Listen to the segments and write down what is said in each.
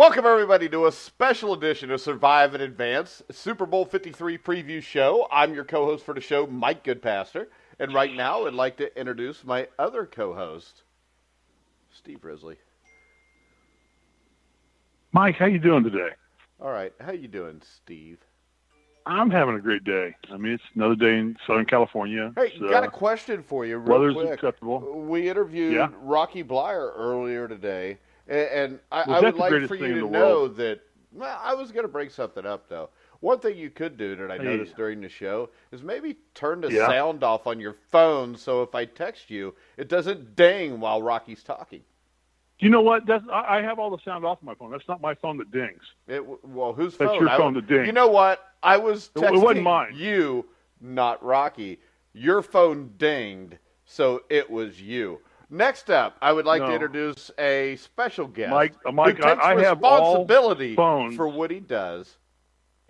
Welcome, everybody, to a special edition of Survive and Advance, Super Bowl 53 preview show. I'm your co-host for the show, Mike Goodpaster. And right now, I'd like to introduce my other co-host, Steve Risley. Mike, how you doing today? All right. How you doing, Steve? I'm having a great day. I mean, it's another day in Southern California. Hey, got a question for you real weather's quick. acceptable. We interviewed Rocky Bleier earlier today, and I that's would the like greatest for thing you in to the know world. that, well, I was going to bring something up, though. One thing you could do that I noticed during the show is maybe turn the sound off on your phone so if I text you, it doesn't ding while Rocky's talking. You know what? I have all the sound off my phone. That's not my phone that dings. Well, whose phone? That's your phone that dings. You know what? I was texting it wasn't mine. you, not Rocky. Your phone dinged, so it was you. Next up, I would like to introduce a special guest Mike, who takes I have responsibility all phones. for what he does.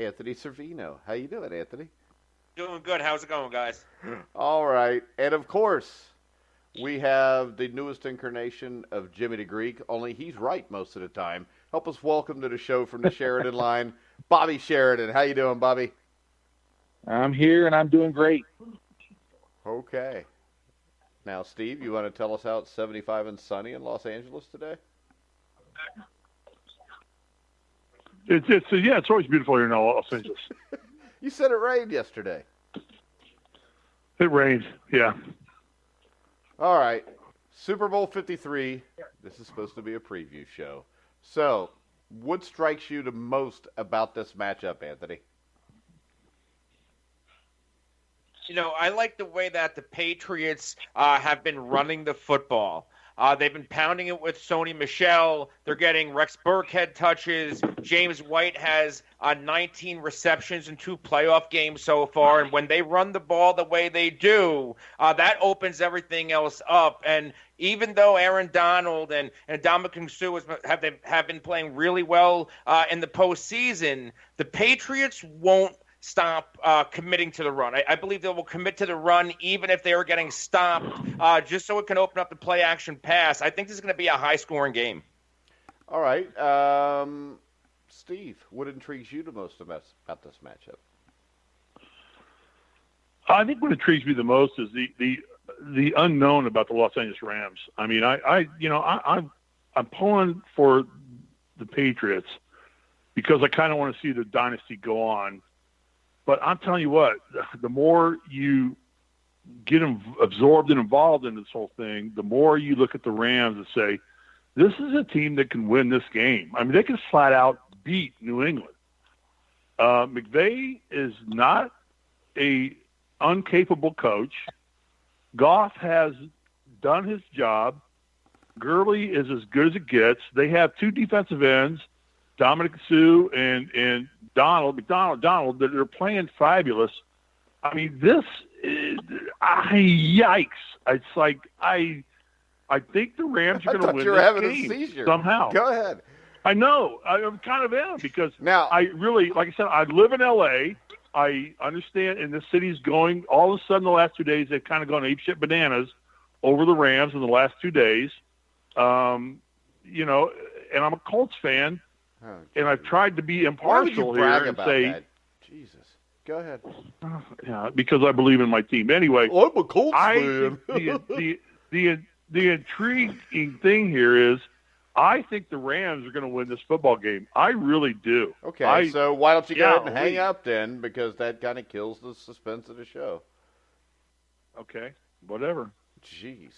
Anthony Cervino. How you doing, Anthony? Doing good. How's it going, guys? All right. And, of course, we have the newest incarnation of Jimmy the Greek, only he's right most of the time. Help us welcome to the show from the Sheridan line, Bobby Sheridan. How you doing, Bobby? I'm here, and I'm doing great. Okay. Now, Steve, you want to tell us how it's 75 and sunny in Los Angeles today? It's always beautiful here in Los Angeles. You said it rained yesterday. It rained, yeah. All right. Super Bowl 53. This is supposed to be a preview show. So, what strikes you the most about this matchup, Anthony? You know, I like the way that the Patriots have been running the football. They've been pounding it with Sony Michel. They're getting Rex Burkhead touches. James White has 19 receptions in 2 playoff games so far. And when they run the ball the way they do, that opens everything else up. And even though Aaron Donald and Ndamukong Suh have been playing really well in the postseason, the Patriots won't stop committing to the run. I believe they will commit to the run even if they are getting stopped, just so it can open up the play-action pass. I think this is going to be a high-scoring game. All right. Steve, what intrigues you the most about this matchup? I think what intrigues me the most is the unknown about the Los Angeles Rams. I mean, I'm pulling for the Patriots because I kind of want to see the dynasty go on. But I'm telling you what, the more you get absorbed and involved in this whole thing, the more you look at the Rams and say, this is a team that can win this game. I mean, they can flat out beat New England. McVay is not a incapable coach. Goff has done his job. Gurley is as good as it gets. They have 2 defensive ends, Dominic Sue and Donald, that are playing fabulous. I mean, this is, yikes. It's like, I think the Rams are going to win this game a seizure. somehow. Go ahead. I know. I kind of am because now, I really, like I said, I live in L.A. I understand, and this city's going, all of a sudden the last 2 days, they've kind of gone apeshit bananas over the Rams in the last 2 days. You know, and I'm a Colts fan. Oh, and I've tried to be impartial here and say, that? Jesus, go ahead. Yeah, because I believe in my team. Anyway, I'm a Colts fan. the intriguing thing here is, I think the Rams are going to win this football game. I really do. Okay, so why don't you go ahead and hang up then, because that kind of kills the suspense of the show. Okay, whatever. Jeez.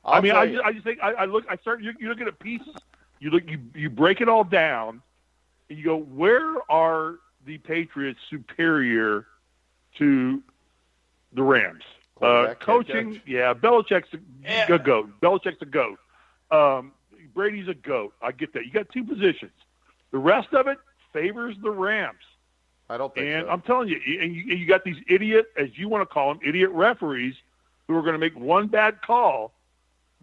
I just think you look at it pieces. You break it all down, and you go, where are the Patriots superior to the Rams? Coaching, Belichick's a goat. Belichick's a goat. Brady's a goat. I get that. You got 2 positions. The rest of it favors the Rams. I don't think so. And I'm telling you, and you got these idiot, as you want to call them, idiot referees who are going to make one bad call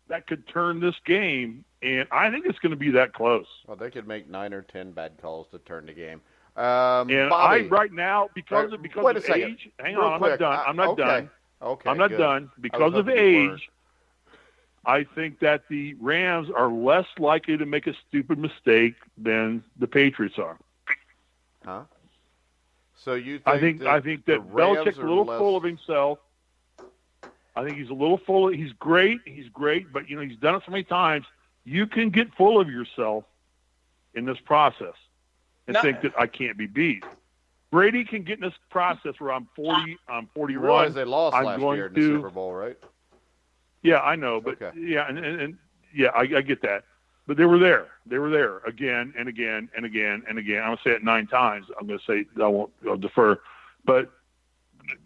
that could turn this game. And I think it's going to be that close. Well, they could make 9 or 10 bad calls to turn the game. And Bobby, right now, because of age, hang on, I'm not done. I'm not done. Okay, I'm not good. done. Because of age, I think that the Rams are less likely to make a stupid mistake than the Patriots are. Huh? So you think I think that Belichick's a little full of himself. I think he's a little full. He's great, but he's done it so many times. You can get full of yourself in this process and think that I can't be beat. Brady can get in this process where I'm 40, I'm 41. You realize they lost I'm last going year in the Super Bowl, right? Yeah, I know, but okay. yeah, and yeah, I get that. But they were there. They were there again and again and again and again. I'm going to say it 9 times. I'm going to say I'll defer. But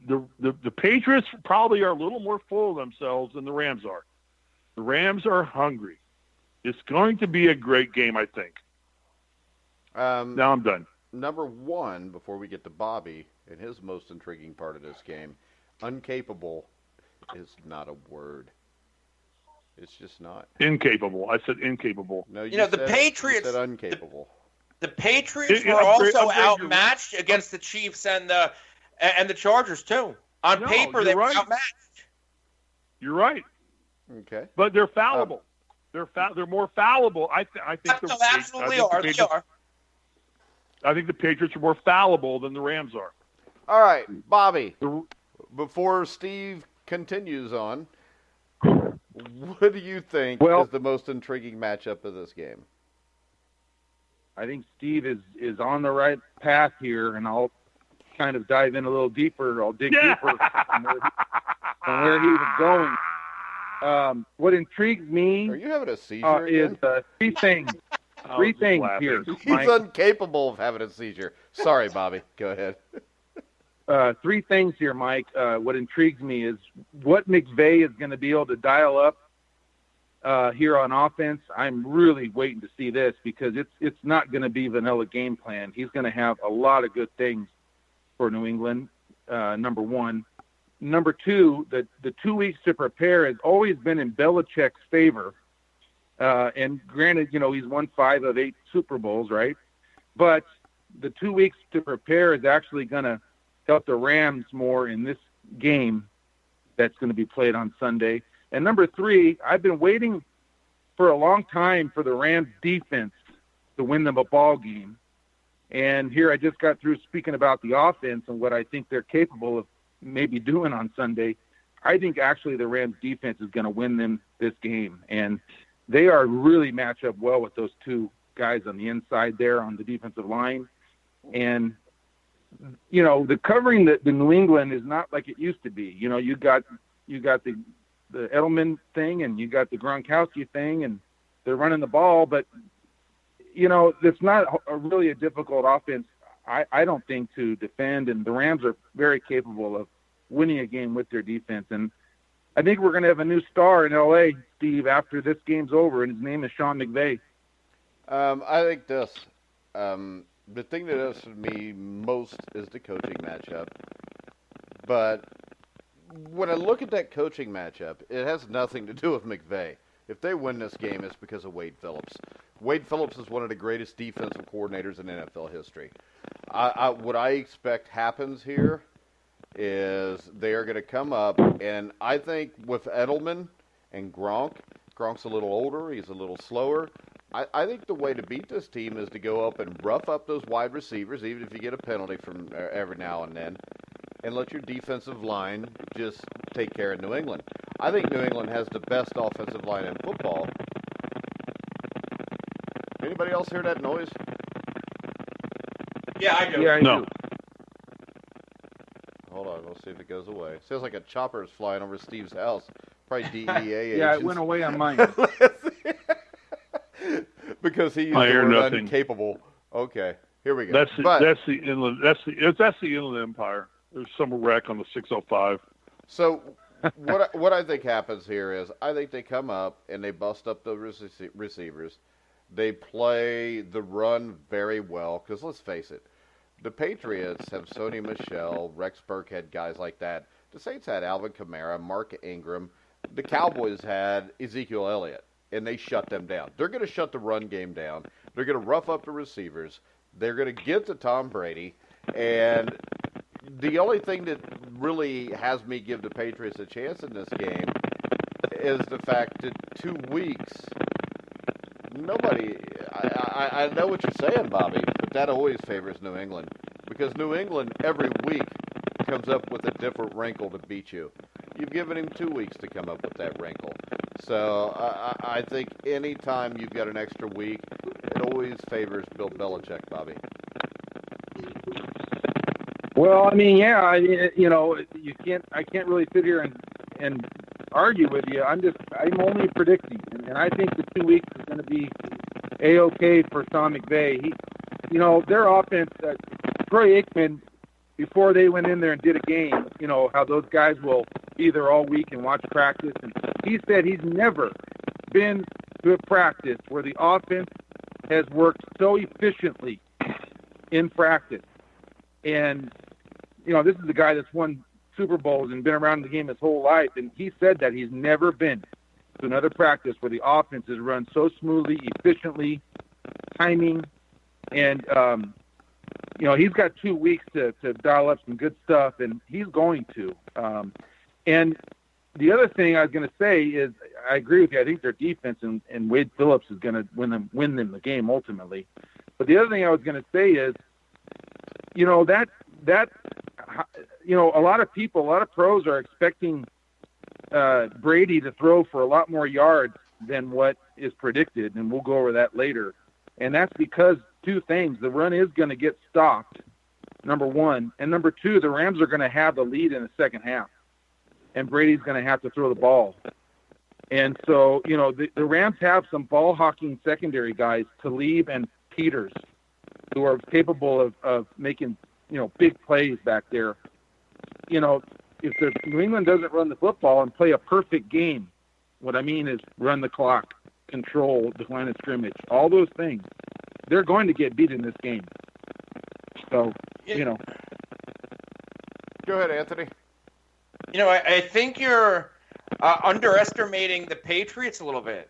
the Patriots probably are a little more full of themselves than the Rams are. The Rams are hungry. It's going to be a great game, I think. Now I'm done. Number 1, before we get to Bobby and his most intriguing part of this game, incapable is not a word. It's just not. Incapable. I said incapable. No, the Patriots. You said incapable. The Patriots were also outmatched against the Chiefs and the Chargers too. On paper, they were outmatched. You're right. Okay. But they're fallible. They're more fallible. I think absolutely are. They are. I think the Patriots are more fallible than the Rams are. All right, Bobby. Before Steve continues on, what do you think is the most intriguing matchup of this game? I think Steve is on the right path here, and I'll kind of dive in a little deeper. I'll dig deeper from where he was going. What intrigues me Are you having a seizure is 3 things. 3 things here. He's incapable of having a seizure. Sorry, Bobby. Go ahead. 3 things here, Mike. What intrigues me is what McVay is going to be able to dial up here on offense. I'm really waiting to see this because it's not going to be vanilla game plan. He's going to have a lot of good things for New England, number 1. Number 2, the 2 weeks to prepare has always been in Belichick's favor. And granted, he's won 5 of 8 Super Bowls, right? But the 2 weeks to prepare is actually going to help the Rams more in this game that's going to be played on Sunday. And number 3, I've been waiting for a long time for the Rams defense to win them a ball game. And here I just got through speaking about the offense and what I think they're capable of maybe doing on Sunday. I think actually the Rams defense is going to win them this game. And they are really match up well with those 2 guys on the inside there on the defensive line. And, the covering the New England is not like it used to be. You got the Edelman thing and you got the Gronkowski thing and they're running the ball, but, it's not really a difficult offense, I don't think, to defend. And the Rams are very capable of winning a game with their defense. And I think we're going to have a new star in L.A., Steve, after this game's over, and his name is Sean McVay. I think this. The thing that does for me most is the coaching matchup. But when I look at that coaching matchup, it has nothing to do with McVay. If they win this game, it's because of Wade Phillips. Wade Phillips is one of the greatest defensive coordinators in NFL history. What I expect happens here is they are going to come up, and I think with Edelman and Gronk's a little older, he's a little slower. I think the way to beat this team is to go up and rough up those wide receivers, even if you get a penalty from every now and then, and let your defensive line just take care of New England. I think New England has the best offensive line in football. Anybody else hear that noise? Yeah, I do. Yeah, I do. Hold on, we'll see if it goes away. Sounds like a chopper is flying over Steve's house. Probably DEA agents. Yeah, it went away on mine. Because he used the word incapable. Okay, here we go. That's the Inland Empire. There's some wreck on the 605. So what I think happens here is I think they come up and they bust up the receivers. They play the run very well because let's face it, the Patriots have Sony Michel, Rex Burkhead, guys like that. The Saints had Alvin Kamara, Mark Ingram. The Cowboys had Ezekiel Elliott, and they shut them down. They're going to shut the run game down. They're going to rough up the receivers. They're going to get to Tom Brady. And the only thing that really has me give the Patriots a chance in this game is the fact that 2 weeks, nobody, I know what you're saying, Bobby, but that always favors New England. Because New England, every week, comes up with a different wrinkle to beat you. You've given him 2 weeks to come up with that wrinkle. So I think any time you've got an extra week, it always favors Bill Belichick, Bobby. Well, I mean, yeah, you know, I can't really sit here and argue with you. I'm only predicting, and I think the 2 weeks is going to be a-okay for Sean McVay. You know, their offense, Troy Aikman, before they went in there and did a game, you know, how those guys will be there all week and watch practice. And he said he's never been to a practice where the offense has worked so efficiently in practice. And, you know, this is a guy that's won Super Bowls and been around the game his whole life. And he said that he's never been to another practice where the offense is run so smoothly, efficiently, timing. And, you know, he's got 2 weeks to dial up some good stuff, and he's going to. And the other thing I was going to say is I agree with you. I think their defense and Wade Phillips is going to win them the game ultimately. But the other thing I was going to say is, you know, that you know, a lot of pros are expecting Brady to throw for a lot more yards than what is predicted, and we'll go over that later. And that's because two things. The run is going to get stopped, number one. And number two, the Rams are going to have the lead in the second half. And Brady's going to have to throw the ball. And so, you know, the Rams have some ball-hawking secondary guys, Talib and Peters, who are capable of making, you know, big plays back there. You know, if the New England doesn't run the football and play a perfect game, what I mean is run the clock, control the line of scrimmage, all those things, they're going to get beat in this game. So, you know. Go ahead, Anthony. You know, I think you're underestimating the Patriots a little bit.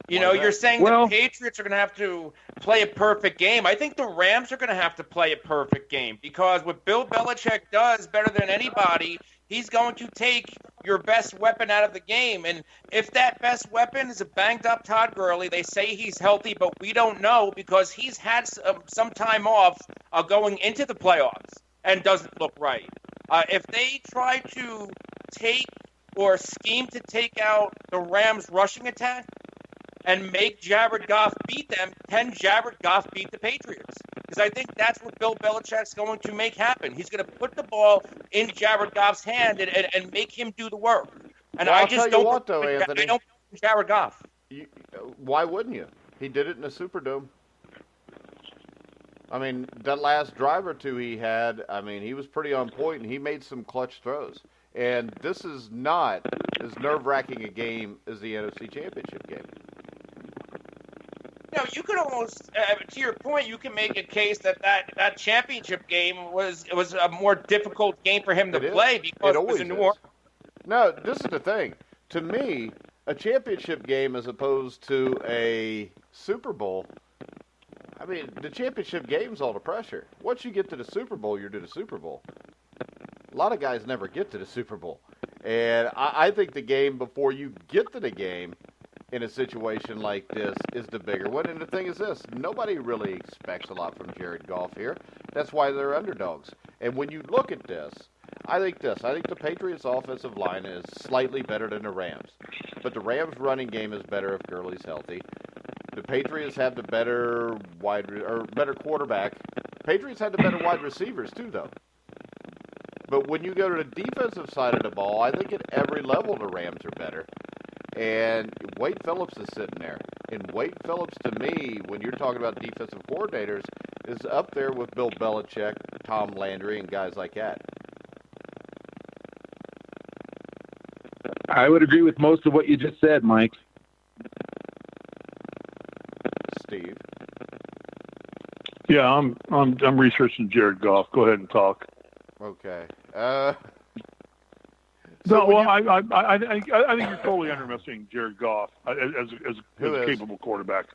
You know, you're saying the Patriots are going to have to play a perfect game. I think the Rams are going to have to play a perfect game because what Bill Belichick does better than anybody, he's going to take your best weapon out of the game. And if that best weapon is a banged-up Todd Gurley, they say he's healthy, but we don't know because he's had some time off going into the playoffs and doesn't look right. If they try to take or scheme to take out the Rams' rushing attack, and make Jared Goff beat them, can Jared Goff beat the Patriots? Because I think that's what Bill Belichick's going to make happen. He's going to put the ball in Jared Goff's hand and make him do the work. And well, I just don't want Anthony, Jared Goff. Why wouldn't you? He did it in the Superdome. I mean, that last drive or two he had, I mean, he was pretty on point, and he made some clutch throws. And this is not as nerve-wracking a game as the NFC Championship game. You know, you could almost, to your point, you can make a case that championship game was a more difficult game for him to play because it was in New Orleans. No, this is the thing. To me, a championship game as opposed to a Super Bowl, I mean, the championship game's all the pressure. Once you get to the Super Bowl, you're to the Super Bowl. A lot of guys never get to the Super Bowl. And I think the game before you get to the game in a situation like this is the bigger one. And the thing is this, nobody really expects a lot from Jared Goff here. That's why they're underdogs. And when you look at this, I think the Patriots' offensive line is slightly better than the Rams. But the Rams' running game is better if Gurley's healthy. The Patriots have the better quarterback. Patriots had the better wide receivers too, though. But when you go to the defensive side of the ball, I think at every level the Rams are better. And Wade Phillips is sitting there. And Wade Phillips, to me, when you're talking about defensive coordinators, is up there with Bill Belichick, Tom Landry, and guys like that. I would agree with most of what you just said, Mike. Steve? Yeah, I'm researching Jared Goff. Go ahead and talk. Okay. I think you're totally underestimating Jared Goff as a capable quarterback.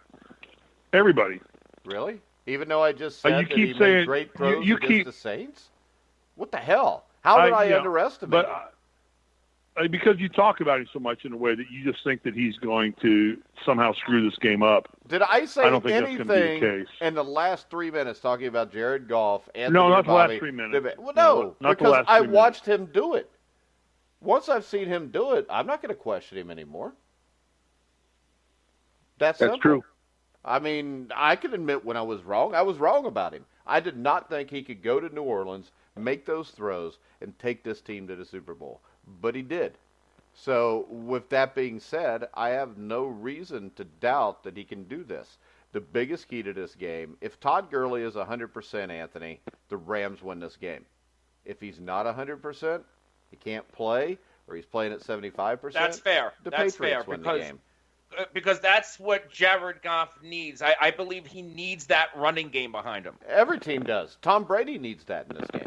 Everybody. Really? Even though I just said that he made great throws against the Saints? What the hell? How did I underestimate him? because you talk about him so much in a way that you just think that he's going to somehow screw this game up. Did I say I don't think that's going to be the anything case. in the last 3 minutes talking about Jared Goff? Anthony, No, not or the last Bobby? 3 minutes. Well, No, not the because last I 3 minutes. watched him do it. Once I've seen him do it, I'm not going to question him anymore. That's simple. true. I mean, I can admit when I was wrong. I was wrong about him. I did not think he could go to New Orleans, make those throws, and take this team to the Super Bowl. But he did. So, with that being said, I have no reason to doubt that he can do this. The biggest key to this game, if Todd Gurley is 100%, Anthony, the Rams win this game. If he's not 100%, he can't play, or he's playing at 75%. That's fair. The That's Patriots fair win the game. because that's what Jared Goff needs. I believe he needs that running game behind him. Every team does. Tom Brady needs that in this game.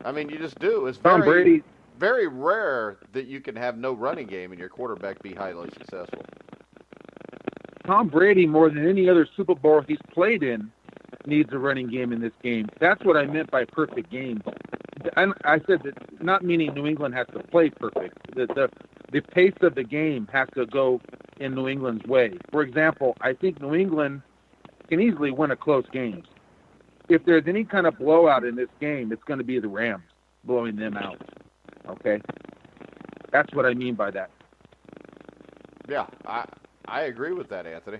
I mean, you just do. It's Tom Brady. very rare that you can have no running game and your quarterback be highly successful. Tom Brady, more than any other Super Bowl he's played in, needs a running game in this game. That's what I meant by perfect game. I said that not meaning New England has to play perfect. The pace of the game has to go in New England's way. For example, I think New England can easily win a close game. If there's any kind of blowout in this game, it's going to be the Rams blowing them out. Okay? That's what I mean by that. Yeah, I agree with that, Anthony.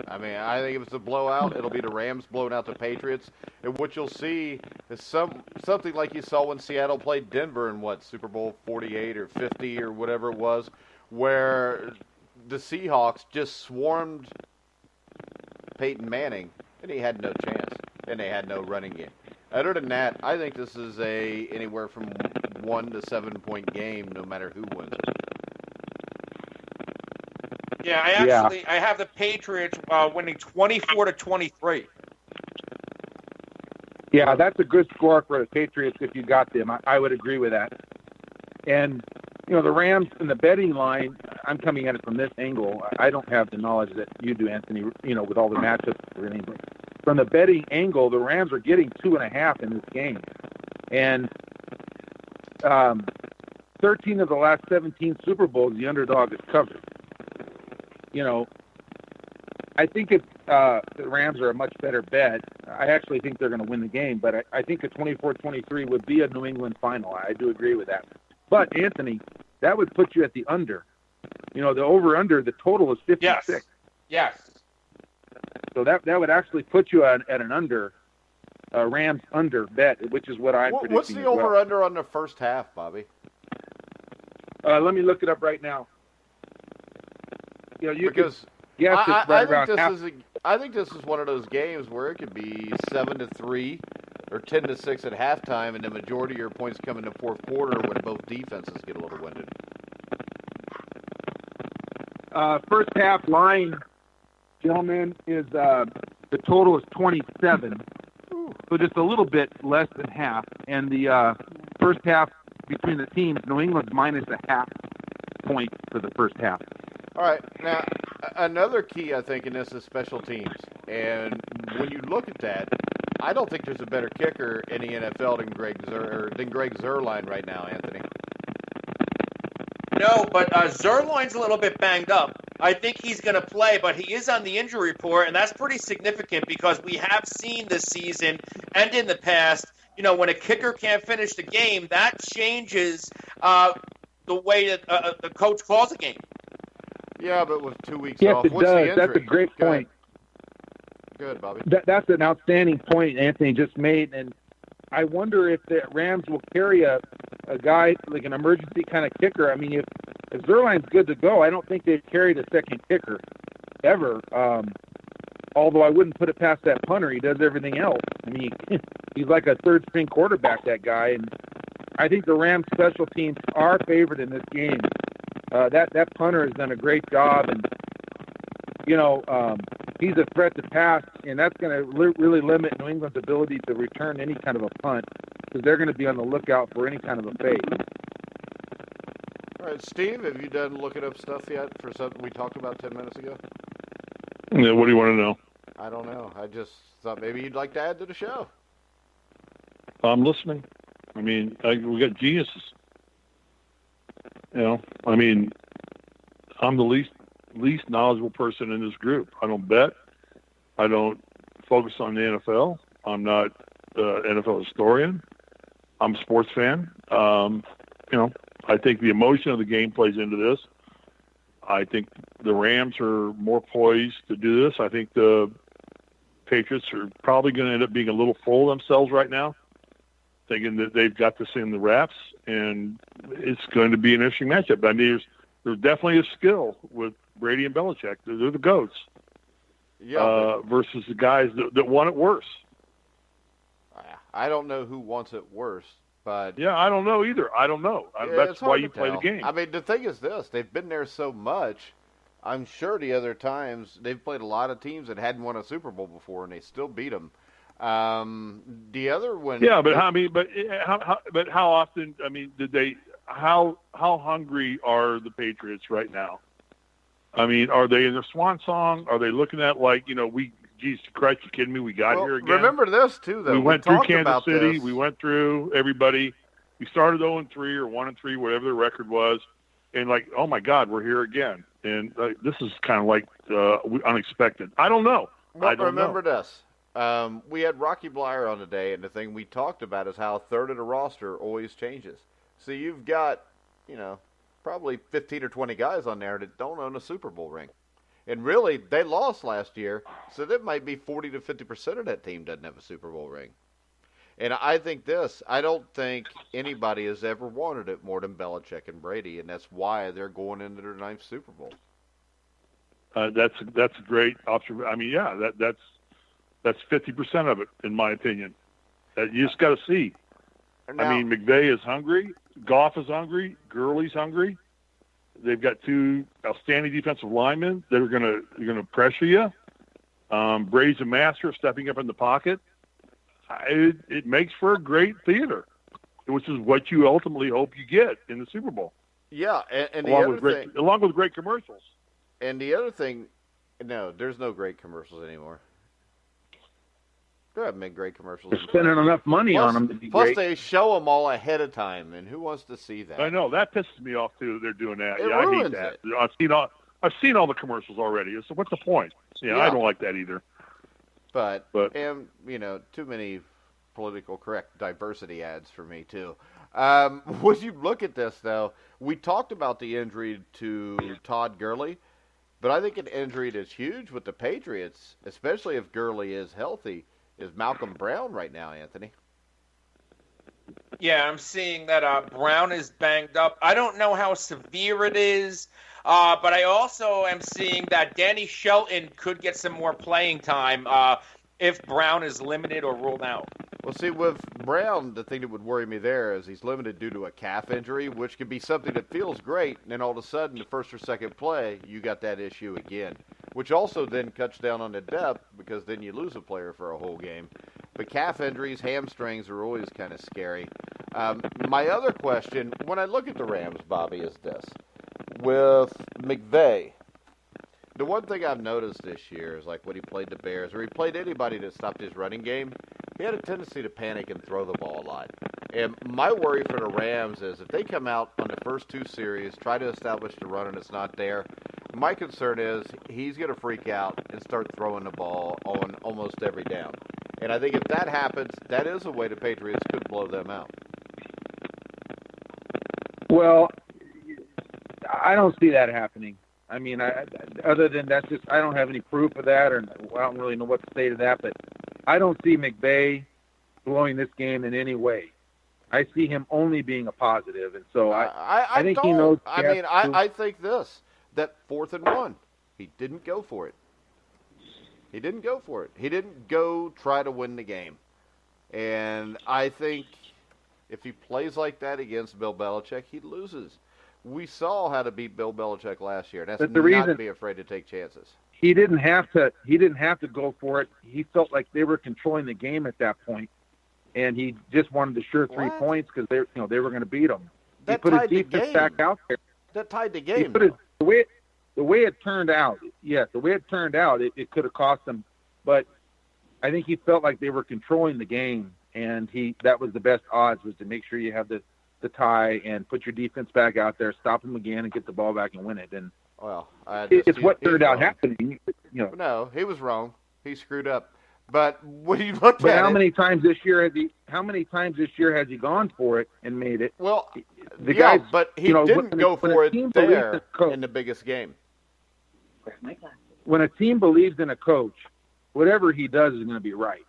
I mean, I think if it's a blowout, it'll be the Rams blowing out the Patriots. And what you'll see is something like you saw when Seattle played Denver in, Super Bowl 48 or 50 or whatever it was, where the Seahawks just swarmed Peyton Manning, and he had no chance, and they had no running game. Other than that, I think this is anywhere from 1 to 7 point game, no matter who wins it. Yeah, I have the Patriots winning 24-23. Yeah, that's a good score for the Patriots if you got them. I would agree with that. And, the Rams in the betting line, I'm coming at it from this angle. I don't have the knowledge that you do, Anthony, with all the matchups or anything. From the betting angle, the Rams are getting 2.5 in this game. And 13 of the last 17 Super Bowls, the underdog is covered. I think the Rams are a much better bet. I actually think they're going to win the game, but I think a 24-23 would be a New England final. I do agree with that. But, Anthony, that would put you at the under. The over-under, the total is 56. Yes. So that would actually put you at an under, Rams under bet, which is what I'm predicting. What's the over-under on the first half, Bobby? Let me look it up right now. Because yes, it's right around half. I think this is one of those games where it could be 7-3 or 10-6 at halftime, and the majority of your points come in the fourth quarter when both defenses get a little winded. First half line, gentlemen, is the total is 27, so just a little bit less than half. And the first half between the teams, New England's minus a half point for the first half. All right. Now, another key, I think, in this is special teams. And when you look at that, I don't think there's a better kicker in the NFL than Greg Zuerlein right now, Anthony. No, but Zuerlein's a little bit banged up. I think he's going to play, but he is on the injury report, and that's pretty significant because we have seen this season and in the past, when a kicker can't finish the game, that changes the way that the coach calls a game. Yeah, but with 2 weeks yes, off, it what's does. the injury? That's a great point. Good, Bobby. That's an outstanding point Anthony just made, and I wonder if the Rams will carry a guy like an emergency kind of kicker. I mean, if Zuerlein's good to go, I don't think they've carried a second kicker ever. Although I wouldn't put it past that punter. He does everything else. I mean, he's like a third-string quarterback, that guy, and I think the Rams special teams are favored in this game. That punter has done a great job, and he's a threat to pass, and that's going to really limit New England's ability to return any kind of a punt because they're going to be on the lookout for any kind of a fake. All right, Steve, have you done looking up stuff yet for something we talked about 10 minutes ago? Yeah, what do you want to know? I don't know. I just thought maybe you'd like to add to the show. I'm listening. I mean, we got geniuses. You know, I mean, I'm the least knowledgeable person in this group. I don't bet. I don't focus on the NFL. I'm not an NFL historian. I'm a sports fan. You know, I think the emotion of the game plays into this. I think the Rams are more poised to do this. I think the Patriots are probably going to end up being a little full of themselves right now, thinking that they've got this in the wraps, and it's going to be an interesting matchup. I mean, there's definitely a skill with Brady and Belichick. They're the GOATs. Yeah, versus the guys that want it worse. I don't know who wants it worse, but yeah, I don't know either. I don't know. That's why you play the game. I mean, the thing is this: they've been there so much. I'm sure the other times they've played a lot of teams that hadn't won a Super Bowl before, and they still beat them. The other one, yeah, but how often? I mean, did they? How hungry are the Patriots right now? I mean, are they in their swan song? Are they looking at like, you know, Jesus Christ, you kidding me? We got here again. Remember this too, though. We went through talked Kansas about City. this. We went through everybody. We started 0-3 or 1-3, whatever the record was, and like, oh my God, we're here again. And this is kind of like unexpected. I don't know. Well, I don't remember know. this. We had Rocky Blyer on today, and the thing we talked about is how a third of the roster always changes. So you've got, you know, probably 15 or 20 guys on there that don't own a Super Bowl ring. And really, they lost last year, so that might be 40 to 50% of that team doesn't have a Super Bowl ring. And I think I don't think anybody has ever wanted it more than Belichick and Brady, and that's why they're going into their 9th Super Bowl. That's a great observation. I mean, yeah, that's 50% of it, in my opinion. You just got to see. Now, I mean, McVay is hungry. Goff is hungry. Gurley's hungry. They've got 2 outstanding defensive linemen that are going to pressure you. Brady's a master of stepping up in the pocket. It makes for a great theater, which is what you ultimately hope you get in the Super Bowl. Yeah, and along with great commercials. And the other thing, no, there's no great commercials anymore. There haven't been great commercials. They're spending enough money on them to be plus great. they show them all ahead of time, and who wants to see that? I know that pisses me off too. They're doing that. It I hate ruins that. it. I've seen all the commercials already. So what's the point? Yeah, I don't like that either. But and you know, too many political correct diversity ads for me too. When you look at this though, we talked about the injury to Todd Gurley, but I think an injury that's huge with the Patriots, especially if Gurley is healthy, is Malcolm Brown right now, Anthony. Yeah, I'm seeing that Brown is banged up. I don't know how severe it is, but I also am seeing that Danny Shelton could get some more playing time if Brown is limited or ruled out. Well, see, with Brown, the thing that would worry me there is he's limited due to a calf injury, which could be something that feels great, and then all of a sudden, the first or second play, you got that issue again, which also then cuts down on the depth because then you lose a player for a whole game. But calf injuries, hamstrings are always kind of scary. My other question, when I look at the Rams, Bobby, is this. With McVay, the one thing I've noticed this year is like when he played the Bears or he played anybody that stopped his running game, he had a tendency to panic and throw the ball a lot. And my worry for the Rams is if they come out on the first 2 series, try to establish the run and it's not there, my concern is he's going to freak out and start throwing the ball on almost every down. And I think if that happens, that is a way the Patriots could blow them out. Well, I don't see that happening. I mean, other than that's just, I don't have any proof of that, or I don't really know what to say to that, but I don't see McVay blowing this game in any way. I see him only being a positive, and so I think he knows. I think that 4th and 1, he didn't go for it. He didn't go for it. He didn't go try to win the game. And I think if he plays like that against Bill Belichick, he loses. We saw how to beat Bill Belichick last year. That's not to be afraid to take chances. He didn't have to go for it. He felt like they were controlling the game at that point, and he just wanted to sure 3 points because they were going to beat him. He put his defense back out there. That tied the game. The way it turned out, yes, it could have cost them. But I think he felt like they were controlling the game, and that was the best odds, was to make sure you have the tie and put your defense back out there, stop them again, and get the ball back and win it. And Well, it's what turned out happening. No, he was wrong. He screwed up. But when you look But at how it, many times this year has he gone for it and made it? well, The yeah, guys, but he didn't go for it there in the biggest game. When a team believes in a coach, whatever he does is going to be right,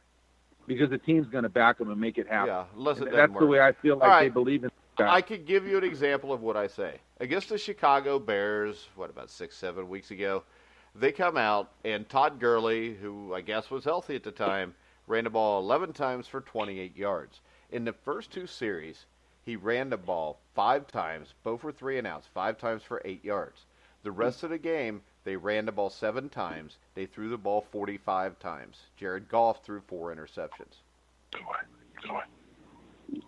because the team's going to back him and make it happen. Yeah, unless it doesn't That's work. the way I feel like All they right. believe in the guy. I could give you an example of what I say. Against the Chicago Bears, about 6-7 weeks ago, they come out, and Todd Gurley, who I guess was healthy at the time, ran the ball 11 times for 28 yards. In the first two series, he ran the ball 5 times, both were 3 and outs, 5 times for 8 yards. The rest of the game, they ran the ball 7 times. They threw the ball 45 times. Jared Goff threw 4 interceptions. Go ahead.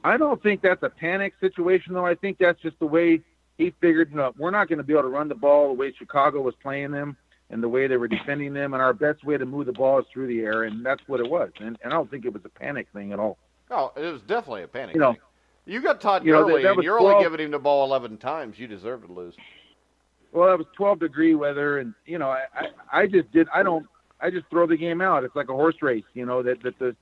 I don't think that's a panic situation, though. I think that's just the way he figured, we're not going to be able to run the ball the way Chicago was playing them and the way they were defending them, and our best way to move the ball is through the air, and that's what it was. And I don't think it was a panic thing at all. Oh, it was definitely a panic thing. You got Todd Gurley, that and was you're 12 only giving him the ball 11 times. You deserve to lose. Well, that was 12-degree weather, and I just throw the game out. It's like a horse race, that the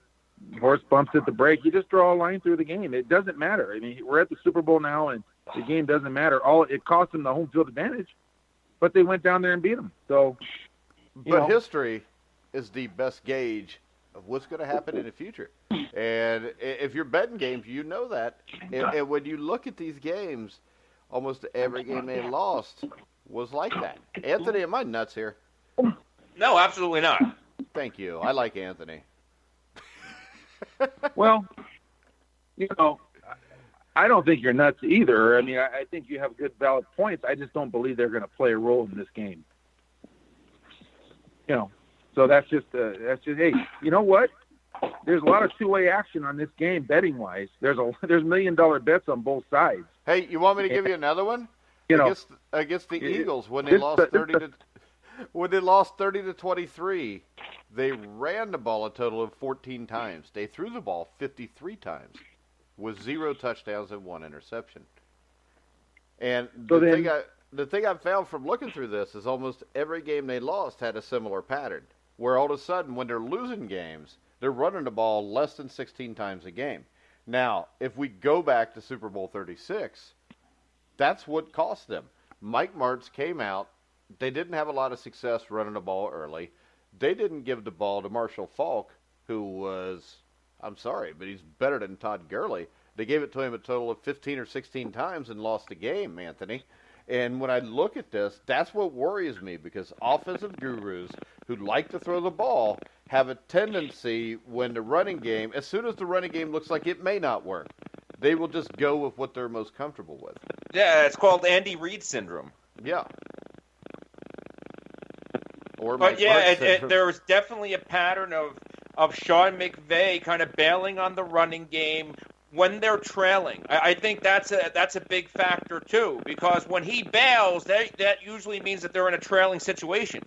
horse bumps at the brake. You just draw a line through the game. It doesn't matter. I mean, we're at the Super Bowl now, and the game doesn't matter. It cost them the home field advantage, but they went down there and beat them. So, history is the best gauge of what's going to happen in the future. And if you're betting games, you know that. And when you look at these games, almost every game they lost was like that. Anthony, am I nuts here? No, absolutely not. Thank you. I like Anthony. Well, I don't think you're nuts either. I mean, I think you have good, valid points. I just don't believe they're going to play a role in this game. So that's just hey, you know what? There's a lot of two-way action on this game betting-wise. There's $1 million bets on both sides. Hey, you want me to give you another one? Against the Eagles when they lost 30-23, they ran the ball a total of 14 times. They threw the ball 53 times with 0 touchdowns and 1 interception. And the thing I've found from looking through this is almost every game they lost had a similar pattern, where all of a sudden when they're losing games, they're running the ball less than 16 times a game. Now, if we go back to Super Bowl 36, that's what cost them. Mike Martz came out. They didn't have a lot of success running the ball early. They didn't give the ball to Marshall Faulk, who was, I'm sorry, but he's better than Todd Gurley. They gave it to him a total of 15 or 16 times and lost the game, Anthony. And when I look at this, that's what worries me, because offensive gurus who like to throw the ball have a tendency when the running game, as soon as the running game looks like it may not work, they will just go with what they're most comfortable with. Yeah, it's called Andy Reid syndrome. Yeah. But there's definitely a pattern of Sean McVay kind of bailing on the running game when they're trailing. I think that's a big factor too, because when he bails, that usually means that they're in a trailing situation.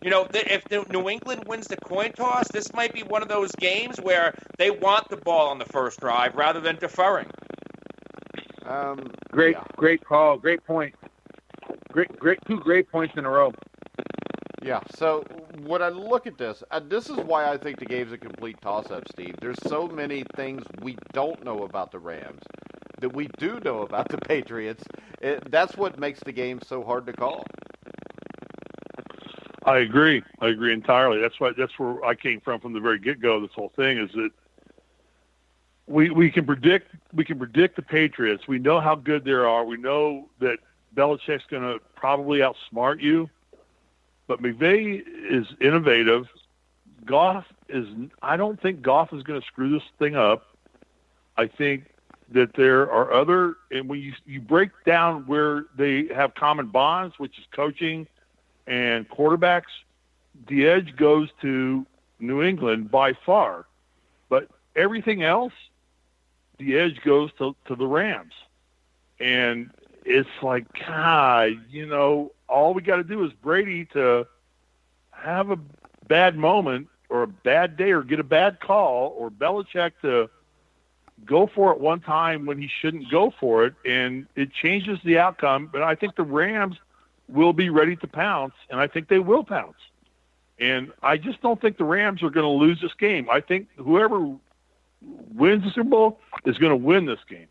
If New England wins the coin toss, this might be one of those games where they want the ball on the first drive rather than deferring. Great call. Great point. Two great points in a row. Yeah, so when I look at this is why I think the game's a complete toss-up, Steve. There's so many things we don't know about the Rams that we do know about the Patriots. That's what makes the game so hard to call. I agree entirely. That's where I came from the very get-go. This whole thing is that we can predict the Patriots. We know how good they are. We know that Belichick's going to probably outsmart you. But McVay is innovative. I don't think Goff is going to screw this thing up. I think that there are other, and when you break down where they have common bonds, which is coaching and quarterbacks, the edge goes to New England by far. But everything else, the edge goes to the Rams. And it's like, God, all we got to do is Brady to have a bad moment or a bad day or get a bad call, or Belichick to go for it one time when he shouldn't go for it, and it changes the outcome. But I think the Rams will be ready to pounce, and I think they will pounce. And I just don't think the Rams are going to lose this game. I think whoever wins the Super Bowl is going to win this game.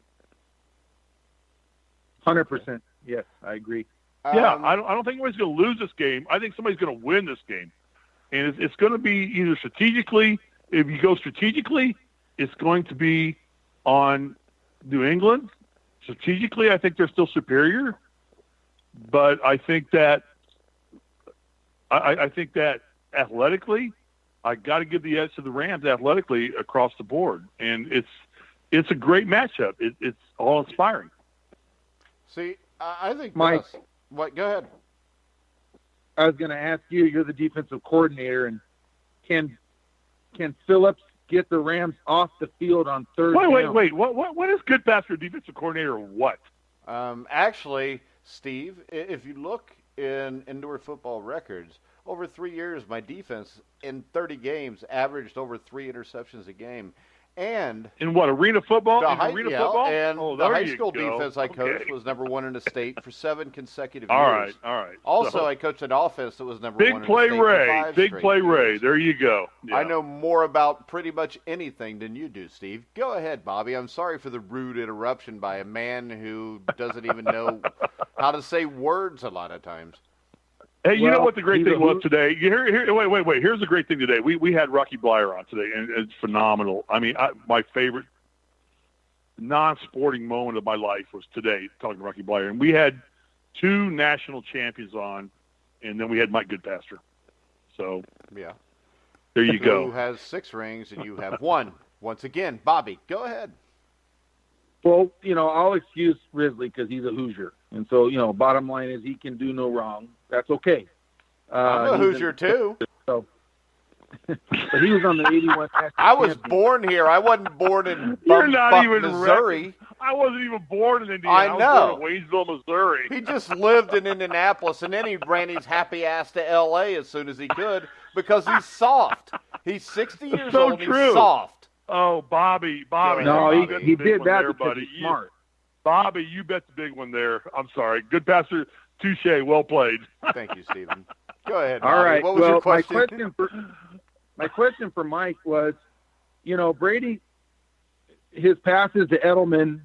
100%. Yes, I agree. Yeah, I don't think anybody's going to lose this game. I think somebody's going to win this game. And it's going to be either strategically, if you go strategically, it's going to be on New England. Strategically, I think they're still superior. But I think that athletically, I got to give the edge to the Rams athletically across the board. And it's a great matchup. It's all inspiring. See, I think Mike. this. What? Go ahead. I was going to ask you. You're the defensive coordinator, and can Phillips get the Rams off the field on third down? Wait. What is Goodpaster defensive coordinator? What? Actually, Steve, if you look in indoor football records, over 3 years, my defense in 30 games averaged over 3 interceptions a game. And in what, arena football? The high school defense I coached was number 1 in the state for 7 consecutive years. All right. Also, I coached an offense that was number 1 in the state Big play for 5 Ray. Big straight play years. Ray. There you go. Yeah. I know more about pretty much anything than you do, Steve. Go ahead, Bobby. I'm sorry for the rude interruption by a man who doesn't even know how to say words a lot of times. Hey, you know what the great thing was today? Wait. Here's the great thing today. We had Rocky Blyer on today, and it's phenomenal. I mean, my favorite non-sporting moment of my life was today, talking to Rocky Blyer. And we had 2 national champions on, and then we had Mike Goodpaster. So, yeah, there you go. Who has 6 rings, and you have 1. Once again, Bobby, go ahead. Well, I'll excuse Risley because he's a Hoosier. And so, bottom line is he can do no wrong. That's okay. I'm a Hoosier, too. So, but he was on the 81 national I was champion. born here. I wasn't born in You're not even Missouri. I wasn't even born in Indiana. I know. I was born in Waynesville, Missouri. He just lived in Indianapolis, and then he ran his happy ass to L.A. as soon as he could because he's soft. He's 60 years so old and true. he's soft. Oh, Bobby. No, he did that there, because buddy. he's smart. Bobby, you bet the big one there. I'm sorry. Goodpaster, touche, well played. Thank you, Stephen. Go ahead, Bobby. All right. What was your question? My question for Mike was, Brady, his passes to Edelman,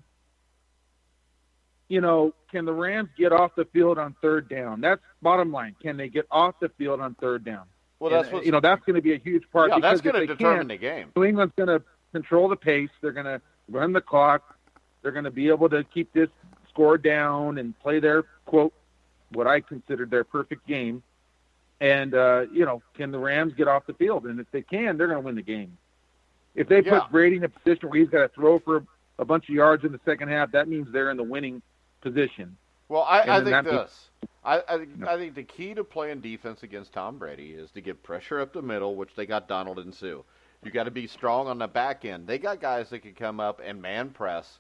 can the Rams get off the field on third down? That's bottom line. Can they get off the field on third down? Well, that's what that's going to be a huge part. Yeah, that's because going to determine the game. New England's going to control the pace. They're going to run the clock. They're going to be able to keep this score down and play their, quote, what I considered their perfect game. And, can the Rams get off the field? And if they can, they're going to win the game. If they put Brady in a position where he's got to throw for a bunch of yards in the second half, that means they're in the winning position. Well, I think this. I think the key to playing defense against Tom Brady is to get pressure up the middle, which they got Donald and Sue. You got to be strong on the back end. They got guys that can come up and man press.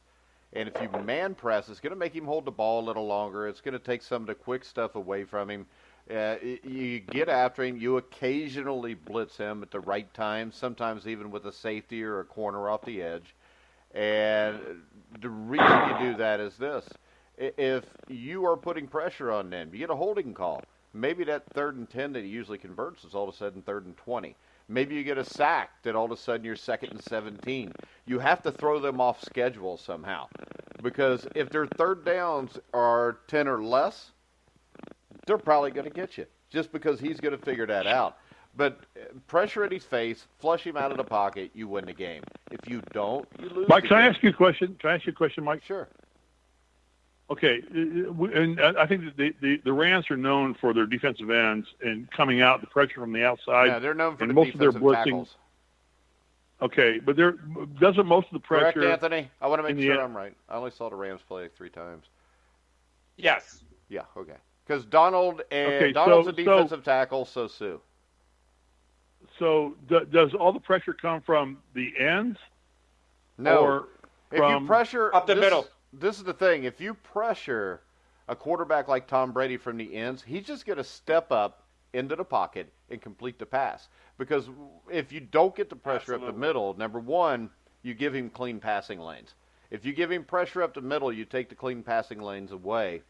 And if you man press, it's going to make him hold the ball a little longer. It's going to take some of the quick stuff away from him. You get after him. You occasionally blitz him at the right time, sometimes even with a safety or a corner off the edge. And the reason you do that is this. If you are putting pressure on them, you get a holding call. Maybe that 3rd and 10 that he usually converts is all of a sudden 3rd and 20. Maybe you get a sack that all of a sudden you're 2nd and 17. You have to throw them off schedule somehow. Because if their third downs are 10 or less, they're probably going to get you just because he's going to figure that out. But pressure at his face, flush him out of the pocket, you win the game. If you don't, you lose. Mike, can I ask you a question? Can I ask you a question, Mike? Sure. Okay, and I think that the Rams are known for their defensive ends and coming out, the pressure from the outside. Yeah, they're known for and the most defensive of their blitzing. tackles. Okay, but doesn't most of the pressure. Correct, Anthony? I want to make sure I'm right. I only saw the Rams play 3 times. Yes. Yeah, okay. Because Donald's a defensive tackle, so Sue. So does all the pressure come from the ends? No. Or if you pressure up the middle. This is the thing. If you pressure a quarterback like Tom Brady from the ends, he's just going to step up, into the pocket and complete the pass. Because if you don't get the pressure up the middle, number one, you give him clean passing lanes. If you give him pressure up the middle, you take the clean passing lanes away.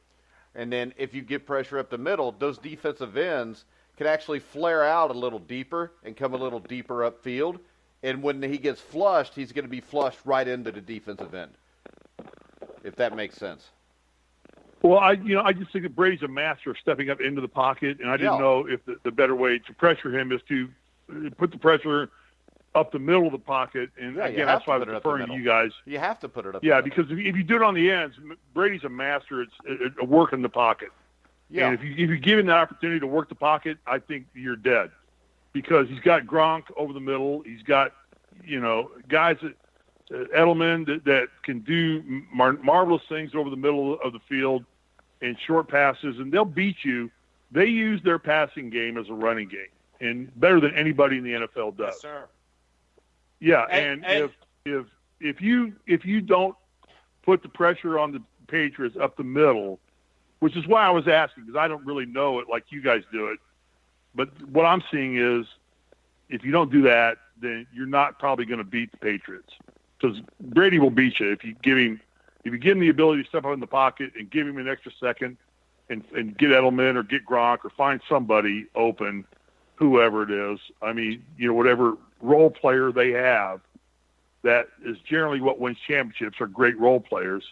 And then if you get pressure up the middle, those defensive ends can actually flare out a little deeper and come a little deeper upfield. And when he gets flushed, he's going to be flushed right into the defensive end, if that makes sense. Well, I just think that Brady's a master of stepping up into the pocket, and I didn't know if the better way to pressure him is to put the pressure up the middle of the pocket. And again, that's why I was referring to you guys. You have to put it up. Yeah, because if you do it on the ends, Brady's a master at working the pocket. Yeah. And if you give him that opportunity to work the pocket, I think you're dead, because he's got Gronk over the middle. He's got guys that Edelman that can do marvelous things over the middle of the field and short passes, and they'll beat you. They use their passing game as a running game, and better than anybody in the NFL does. Yes, sir. Yeah, and if you don't put the pressure on the Patriots up the middle, which is why I was asking, because I don't really know it like you guys do it, but what I'm seeing is if you don't do that, then you're not probably going to beat the Patriots, because Brady will beat you if you give him the ability to step up in the pocket and give him an extra second and get Edelman or get Gronk or find somebody open, whoever it is. I mean, whatever role player they have, that is generally what wins championships, are great role players.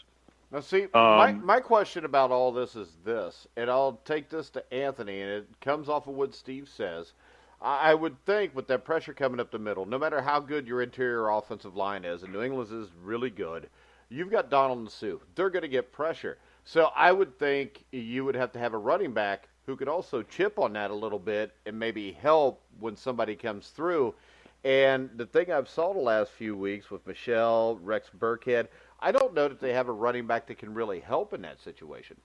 Now, see, my question about all this is this, and I'll take this to Anthony, and it comes off of what Steve says. I would think with that pressure coming up the middle, no matter how good your interior offensive line is, and New England's is really good, you've got Donald and Sue. They're going to get pressure. So I would think you would have to have a running back who could also chip on that a little bit and maybe help when somebody comes through. And the thing I've saw the last few weeks with Michelle, Rex Burkhead, I don't know that they have a running back that can really help in that situation.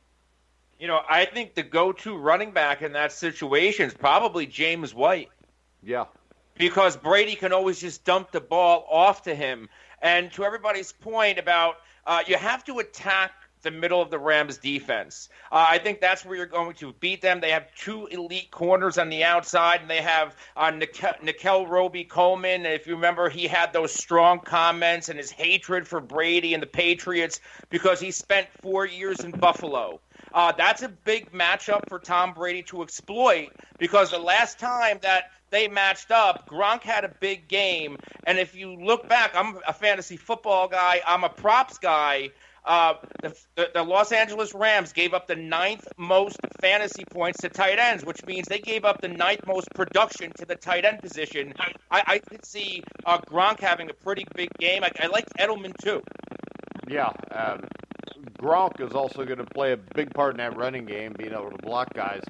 I think the go-to running back in that situation is probably James White. Yeah. Because Brady can always just dump the ball off to him. And to everybody's point about you have to attack the middle of the Rams defense. I think that's where you're going to beat them. They have two elite corners on the outside, and they have Nickel Roby-Coleman. If you remember, he had those strong comments and his hatred for Brady and the Patriots because he spent 4 years in Buffalo. That's a big matchup for Tom Brady to exploit, because the last time that they matched up, Gronk had a big game. And if you look back, I'm a fantasy football guy. I'm a props guy. The Los Angeles Rams gave up the 9th most fantasy points to tight ends, which means they gave up the 9th most production to the tight end position. I could see Gronk having a pretty big game. I like Edelman too. Yeah, Gronk is also going to play a big part in that running game, being able to block guys.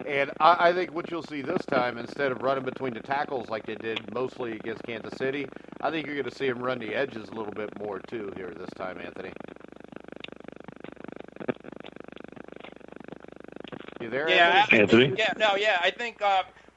And I think what you'll see this time, instead of running between the tackles like they did mostly against Kansas City, I think you're going to see him run the edges a little bit more too here this time, Anthony. You there, Anthony? I think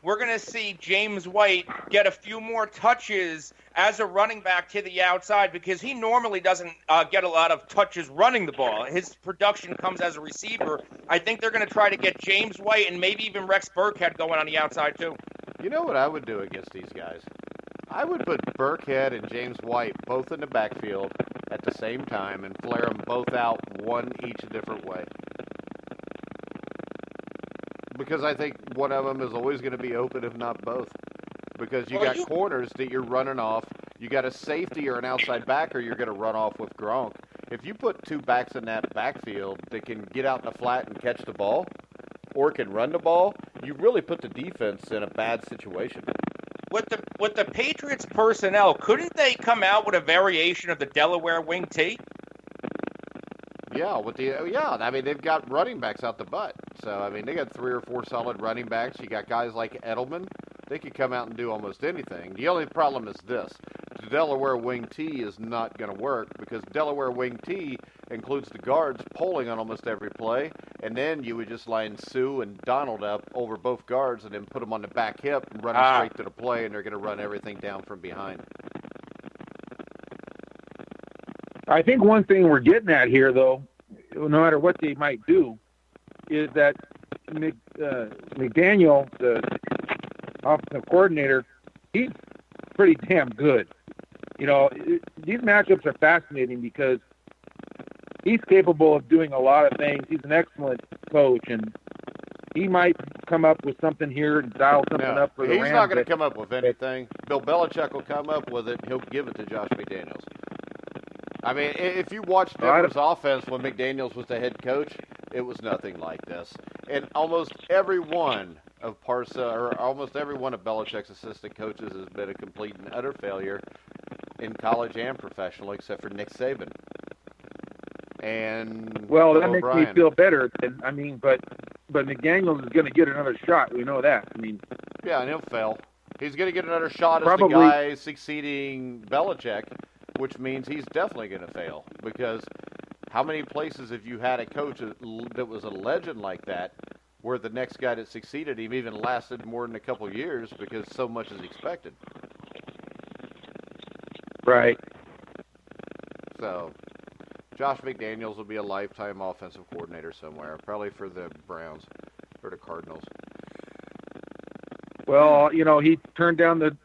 we're going to see James White get a few more touches as a running back to the outside, because he normally doesn't get a lot of touches running the ball. His production comes as a receiver. I think they're going to try to get James White and maybe even Rex Burkhead going on the outside too. You know what I would do against these guys? I would put Burkhead and James White both in the backfield at the same time and flare them both out, one each a different way. Because I think one of them is always going to be open, if not both. Because you got corners that you're running off. You got a safety or an outside backer you're going to run off with Gronk. If you put two backs in that backfield that can get out in the flat and catch the ball or can run the ball, you really put the defense in a bad situation. With the Patriots personnel, couldn't they come out with a variation of the Delaware wing T? Yeah, I mean, they've got running backs out the butt. So, I mean, they got 3 or 4 solid running backs. You got guys like Edelman. They could come out and do almost anything. The only problem is this. The Delaware wing T is not going to work, because Delaware wing T includes the guards pulling on almost every play, and then you would just line Sue and Donald up over both guards and then put them on the back hip and run them straight to the play, and they're going to run everything down from behind. I think one thing we're getting at here, though, no matter what they might do, is that McDaniel, the offensive coordinator, he's pretty damn good. You know, these matchups are fascinating because he's capable of doing a lot of things. He's an excellent coach, and he might come up with something here and dial something up for the Rams. He's not going to come up with anything. Bill Belichick will come up with it. He'll give it to Josh McDaniels. I mean, if you watch Denver's offense when McDaniels was the head coach, it was nothing like this. And almost every one of Belichick's assistant coaches has been a complete and utter failure in college and professional, except for Nick Saban. And well, Bill that makes O'Brien. me feel better. But McDaniels is going to get another shot. We know that. I mean, yeah, and he'll fail. He's going to get another shot Probably. as the guy succeeding Belichick, which means he's definitely going to fail. Because how many places have you had a coach that was a legend like that, where the next guy that succeeded him even lasted more than a couple of years because so much is expected? right. So, Josh McDaniels will be a lifetime offensive coordinator somewhere, probably for the Browns or the Cardinals. Well, you know, he turned down the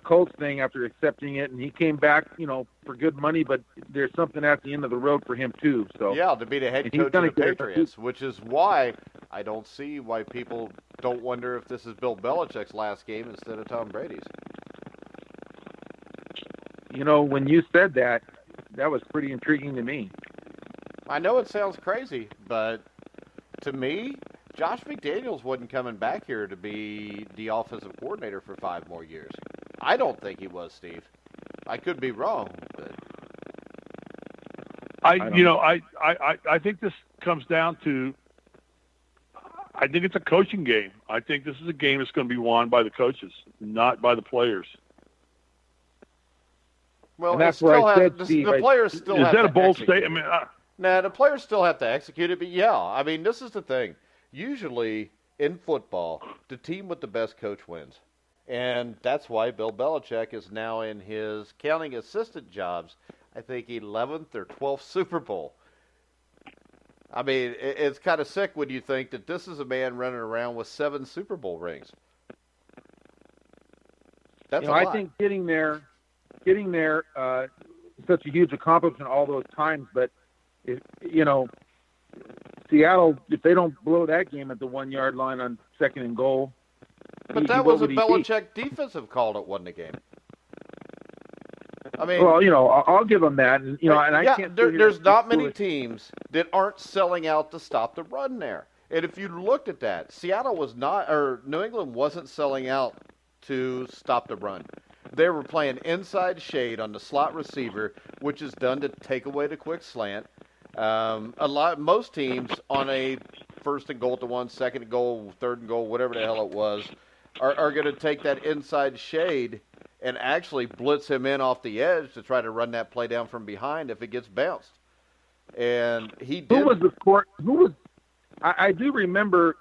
Colts thing after accepting it, and he came back, you know, for good money, but there's something at the end of the road for him, too. So yeah, to be the head coach of the Patriots, which is why I don't see why people don't wonder if this is Bill Belichick's last game instead of Tom Brady's. You know, when you said that, that was pretty intriguing to me. I know it sounds crazy, but to me, Josh McDaniels wasn't coming back here to be the offensive coordinator for 5 more years. I don't think he was, Steve. I could be wrong, but I think this comes down to, I think it's a coaching game. I think this is a game that's going to be won by the coaches, not by the players. Well, and that's what I said, Steve. The players still have to execute. Is that a bold statement? Nah, the players still have to execute it, but yeah, I mean, this is the thing. Usually in football, the team with the best coach wins. And that's why Bill Belichick is now in his counting assistant jobs, I think 11th or 12th Super Bowl. I mean, it's kind of sick when you think that this is a man running around with 7 Super Bowl rings. That's a lot. I think getting there, such a huge accomplishment all those times. But Seattle, if they don't blow that game at the 1-yard line on 2nd and goal. But that was a Belichick defensive call that won the game. I mean, well, I'll give them that. And I can't. There's not many teams that aren't selling out to stop the run there. And if you looked at that, Seattle was not, or New England wasn't selling out to stop the run. They were playing inside shade on the slot receiver, which is done to take away the quick slant. Most teams on a 1st and goal to 1, 2nd and goal, 3rd and goal, whatever the hell it was, are going to take that inside shade and actually blitz him in off the edge to try to run that play down from behind if it gets bounced. And he did. Who was? I do remember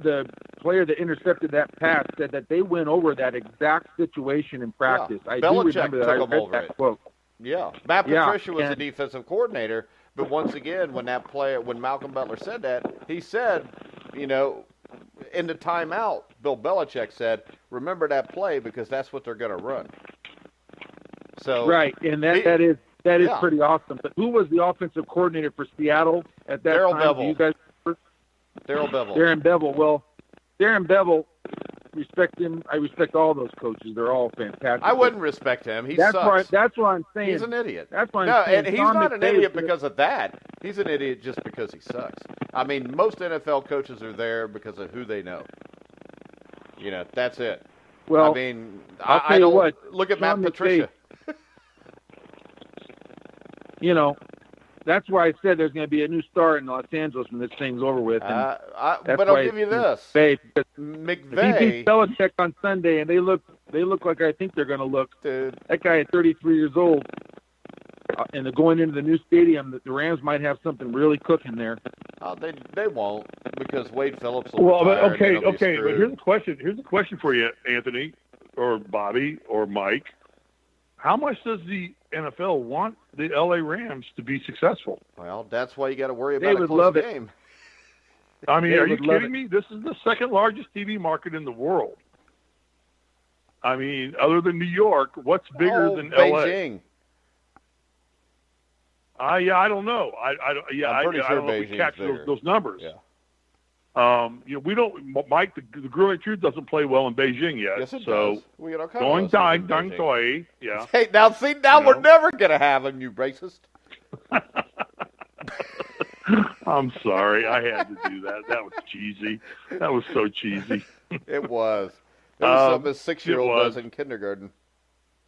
the player that intercepted that pass said that they went over that exact situation in practice. Yeah. I Belichick do remember that. took him over it. Quote. Yeah, Matt Patricia was the defensive coordinator, but once again, when Malcolm Butler said that, he said, in the timeout, Bill Belichick said, "Remember that play because that's what they're going to run." So right, and that is pretty awesome. But who was the offensive coordinator for Seattle at that Darryl time? Bevell. You guys? Darryl Bevell. Darren Bevell. Well, Darren Bevell. Respect him. I respect all those coaches. They're all fantastic. I wouldn't respect him. He sucks. That's what I'm saying. He's an idiot. That's what I'm saying. And he's not an idiot because of that. He's an idiot just because he sucks. I mean, most NFL coaches are there because of who they know. That's it. Well, I mean, I don't look at Matt Patricia. That's why I said there's going to be a new star in Los Angeles when this thing's over with. But I'll give you this. McVay. If he beats Belichick on Sunday and they look like I think they're going to look. Dude. That guy at 33 years old, and they're going into the new stadium, the Rams might have something really cooking there. They won't because Wade Phillips will retire. Okay. But here's a question for you, Anthony, or Bobby, or Mike. How much does the NFL want the LA Rams to be successful? Well, that's why you got to worry about a close game. I mean, They are you would love kidding it. me? This is the second largest TV market in the world. I mean, other than New York, what's bigger than Beijing. LA? Yeah, I don't know. I don't. Yeah, I'm pretty I sure don't know if we Beijing's capture bigger. those numbers. Yeah. We don't. Mike, the Grueling Truth doesn't play well in Beijing yet. Yes, it so does. We got all kinds going of dang listeners in Beijing. toy. Yeah. Hey, now see, we're never gonna have him, you racist. I'm sorry, I had to do that. That was cheesy. That was so cheesy. It was. It was something a 6-year-old it was. does in kindergarten.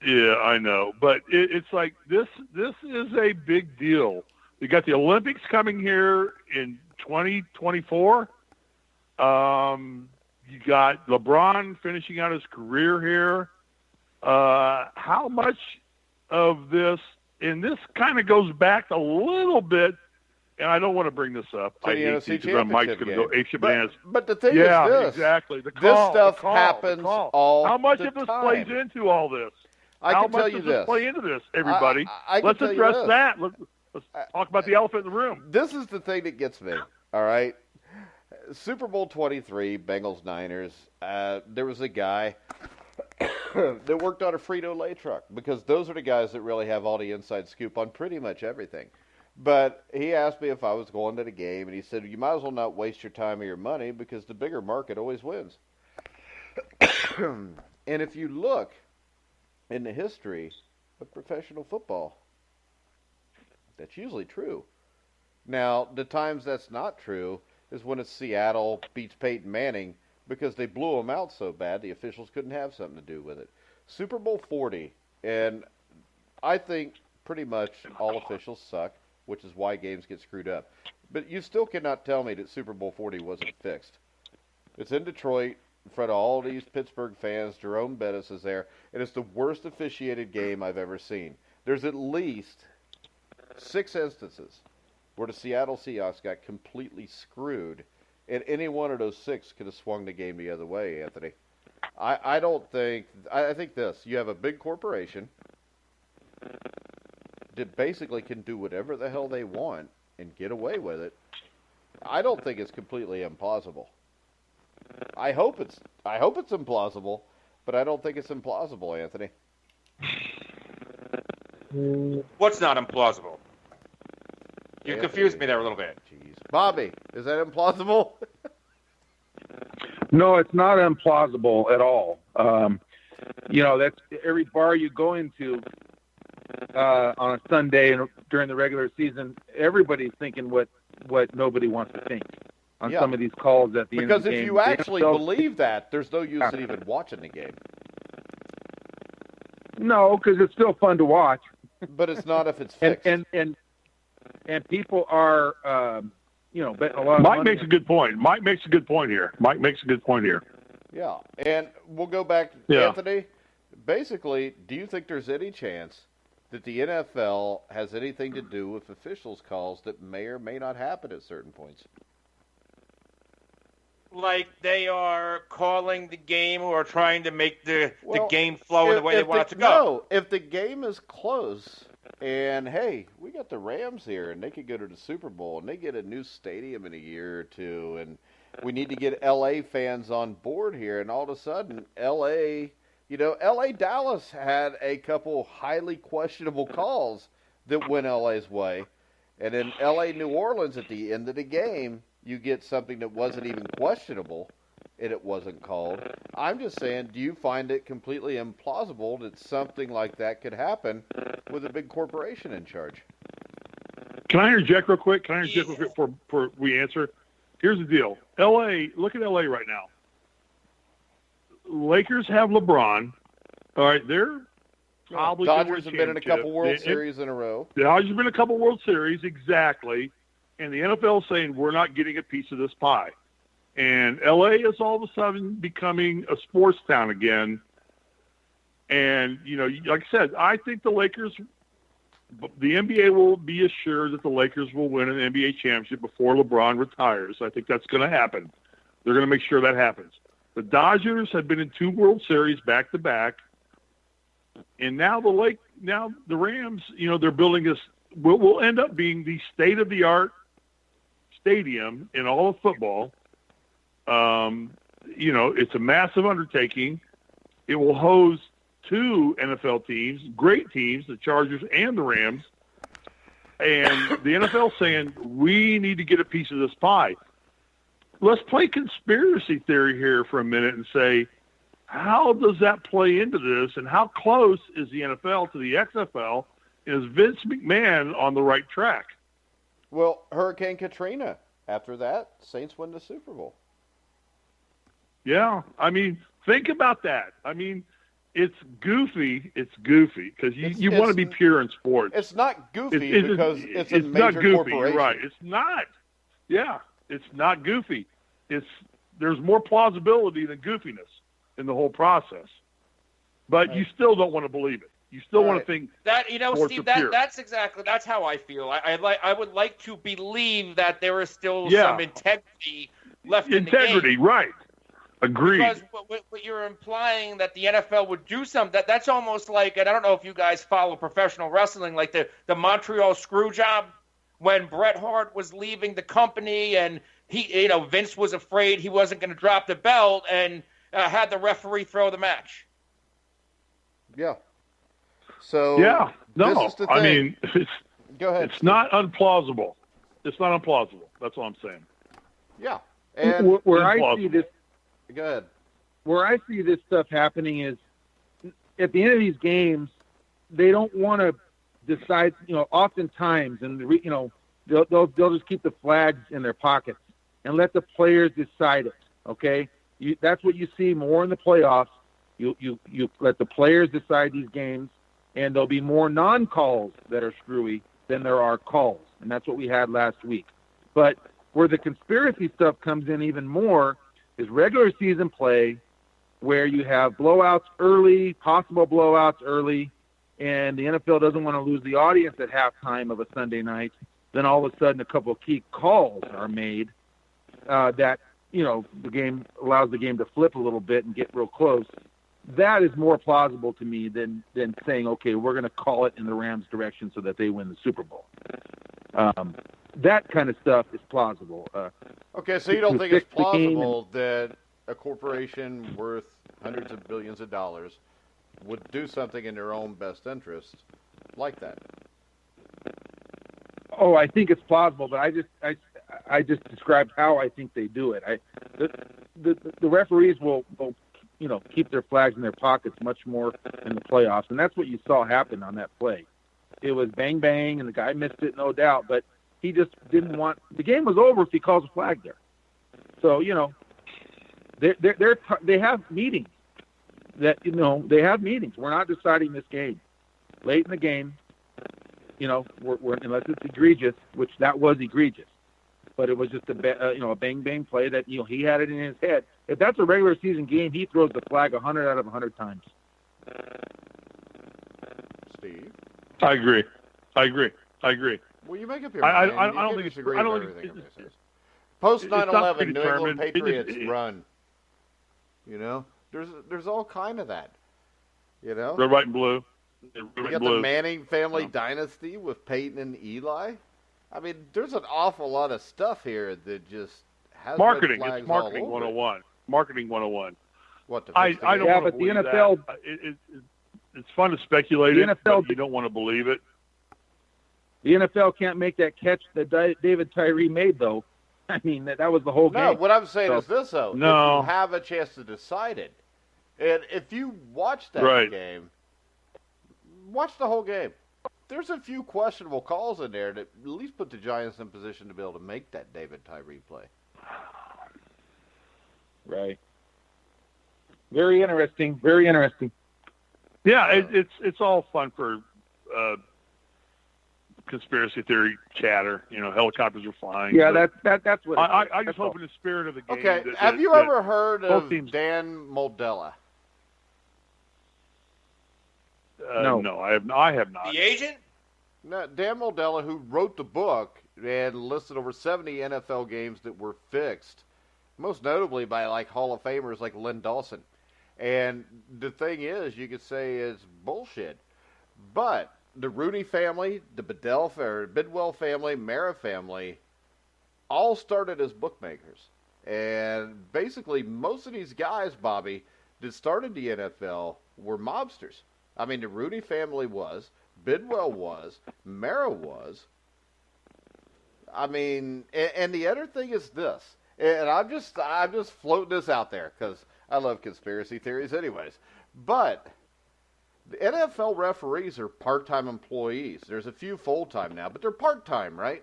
Yeah, I know, but it's like this is a big deal. You got the Olympics coming here in 2024. You got LeBron finishing out his career here. How much of this, and this kind of goes back a little bit, and I don't want to bring this up. To I the hate NFC because Mike's Championship going to go game. apeshit bananas. But the thing Yeah, is this. exactly. The This call, stuff the call, happens the call. all How much the of this time. plays into all this? I How can much tell you does this. this play into this, everybody? I can Let's tell you address this. that. Let's talk about the elephant in the room. This is the thing that gets me. All right. Super Bowl 23, Bengals Niners. There was a guy that worked on a Frito-Lay truck because those are the guys that really have all the inside scoop on pretty much everything. But he asked me if I was going to the game, and he said, you might as well not waste your time or your money because the bigger market always wins. And if you look in the history of professional football, that's usually true. Now, the times that's not true is when it's Seattle beats Peyton Manning because they blew them out so bad the officials couldn't have something to do with it. Super Bowl 40, and I think pretty much all officials suck, which is why games get screwed up. But you still cannot tell me that Super Bowl 40 wasn't fixed. It's in Detroit in front of all these Pittsburgh fans. Jerome Bettis is there, and it's the worst officiated game I've ever seen. There's at least 6 instances where the Seattle Seahawks got completely screwed, and any one of those 6 could have swung the game the other way, Anthony. I think this. You have a big corporation that basically can do whatever the hell they want and get away with it. I don't think it's completely implausible. I hope it's implausible, but I don't think it's implausible, Anthony. What's not implausible? You Anthony. confused me there a little bit. Jeez. Bobby, is that implausible? No, it's not implausible at all. That's every bar you go into on a Sunday and during the regular season, everybody's thinking what nobody wants to think on some of these calls at the end of the game. Because if you actually believe that, there's no use in even watching the game. No, because it's still fun to watch. But it's not if it's fixed. And people are, betting a lot of Mike money. makes a good point. Mike makes a good point here. Yeah, and we'll go back to Anthony. Basically, do you think there's any chance that the NFL has anything to do with officials' calls that may or may not happen at certain points? Like they are calling the game or trying to make the game flow in the way they want it to go. No, if the game is close and, hey, we got the Rams here and they could go to the Super Bowl and they get a new stadium in a year or two and we need to get L.A. fans on board here, and all of a sudden L.A. Dallas had a couple highly questionable calls that went L.A.'s way, and then L.A. New Orleans at the end of the game, you get something that wasn't even questionable, and it wasn't called. I'm just saying, do you find it completely implausible that something like that could happen with a big corporation in charge? Can I interject real quick? Before we answer? Here's the deal. L.A., look at L.A. right now. Lakers have LeBron. All right, they're probably Dodgers have been in a couple World Series in a row. The Dodgers have been in a couple World Series, exactly. And the NFL is saying we're not getting a piece of this pie. And L.A. is all of a sudden becoming a sports town again. And, like I said, I think the NBA will be assured that the Lakers will win an NBA championship before LeBron retires. I think that's going to happen. They're going to make sure that happens. The Dodgers have been in 2 World Series back-to-back. And now the Rams, they're building this, will end up being the state-of-the-art stadium in all of football. It's a massive undertaking. It will host 2 NFL teams, great teams, the Chargers and the Rams. And the NFL saying, we need to get a piece of this pie. Let's play conspiracy theory here for a minute and say, how does that play into this, and how close is the NFL to the XFL? Is Vince McMahon on the right track? Well, Hurricane Katrina. After that, Saints win the Super Bowl. Yeah, I mean, think about that. I mean, it's goofy. It's goofy because you want to be pure in sports. It's not goofy because it's a major not goofy. corporation. You're right. It's not. Yeah, it's not goofy. There's more plausibility than goofiness in the whole process. But you still don't want to believe it. You still want to think that, Steve. That's how I feel. I would like to believe that there is still some integrity left in the game. Integrity, right? Agreed. Because what you're implying that the NFL would do something, that's almost like, and I don't know if you guys follow professional wrestling, like the Montreal Screwjob, when Bret Hart was leaving the company and Vince was afraid he wasn't going to drop the belt and had the referee throw the match. Yeah. So yeah, no, this is the thing. I mean, go ahead. It's not implausible. It's not implausible. That's all I'm saying. Yeah. And where I see this, go ahead. Where I see this stuff happening is at the end of these games, they don't want to decide. Oftentimes, and they'll just keep the flags in their pockets and let the players decide it. Okay, that's what you see more in the playoffs. You let the players decide these games, and there'll be more non-calls that are screwy than there are calls, and that's what we had last week. But where the conspiracy stuff comes in even more is regular season play, where you have blowouts early, possible blowouts early, and the NFL doesn't want to lose the audience at halftime of a Sunday night. Then all of a sudden, a couple of key calls are made that the game allows the game to flip a little bit and get real close. That is more plausible to me than saying, okay, we're going to call it in the Rams' direction so that they win the Super Bowl. That kind of stuff is plausible. Okay, so you don't think it's plausible that a corporation worth hundreds of billions of dollars would do something in their own best interest like that? Oh, I think it's plausible, but I just described how I think they do it. The referees will keep their flags in their pockets much more in the playoffs, and that's what you saw happen on that play. It was bang bang, and the guy missed it, no doubt, but he just didn't want. The game was over if he calls a flag there. So they have meetings. They have meetings. We're not deciding this game late in the game. We're unless it's egregious, which that was egregious. But it was just a bang bang play that he had it in his head. If that's a regular season game, he throws the flag 100 out of 100 times. Steve, I agree. Well, you make up your mind. I don't think it's. I don't think it's. Post 9/11, New England Patriots run. There's all kind of that. Red, white, and blue. You got the Manning family dynasty with Peyton and Eli. I mean, there's an awful lot of stuff here that just has marketing. Flags It's marketing all over 101. Marketing 101. What? I don't want to believe the NFL. That. It's fun to speculate it, but you don't want to believe it. The NFL can't make that catch that David Tyree made, though. I mean, that was the whole game. No, what I'm saying is this, though. No. If you have a chance to decide it, and if you watch that game, watch the whole game. There's a few questionable calls in there that at least put the Giants in position to be able to make that David Tyree play. Right. Very interesting. Very interesting. Yeah, it's all fun for conspiracy theory chatter. Helicopters are flying. Yeah, that's what. I just hope in the spirit of the game. Okay, have you ever heard of Dan Moldella? No, I have not. The agent? No, Dan Moldella, who wrote the book and listed over 70 NFL games that were fixed, most notably by Hall of Famers like Len Dawson. And the thing is, you could say it's bullshit, but the Rooney family, the Bidwell family, Mara family, all started as bookmakers. And basically, most of these guys, Bobby, that started the NFL were mobsters. I mean, the Rooney family was, Bidwell was, Mara was. I mean, and the other thing is this, and I'm just floating this out there because I love conspiracy theories anyways. But the NFL referees are part-time employees. There's a few full-time now, but they're part-time, right?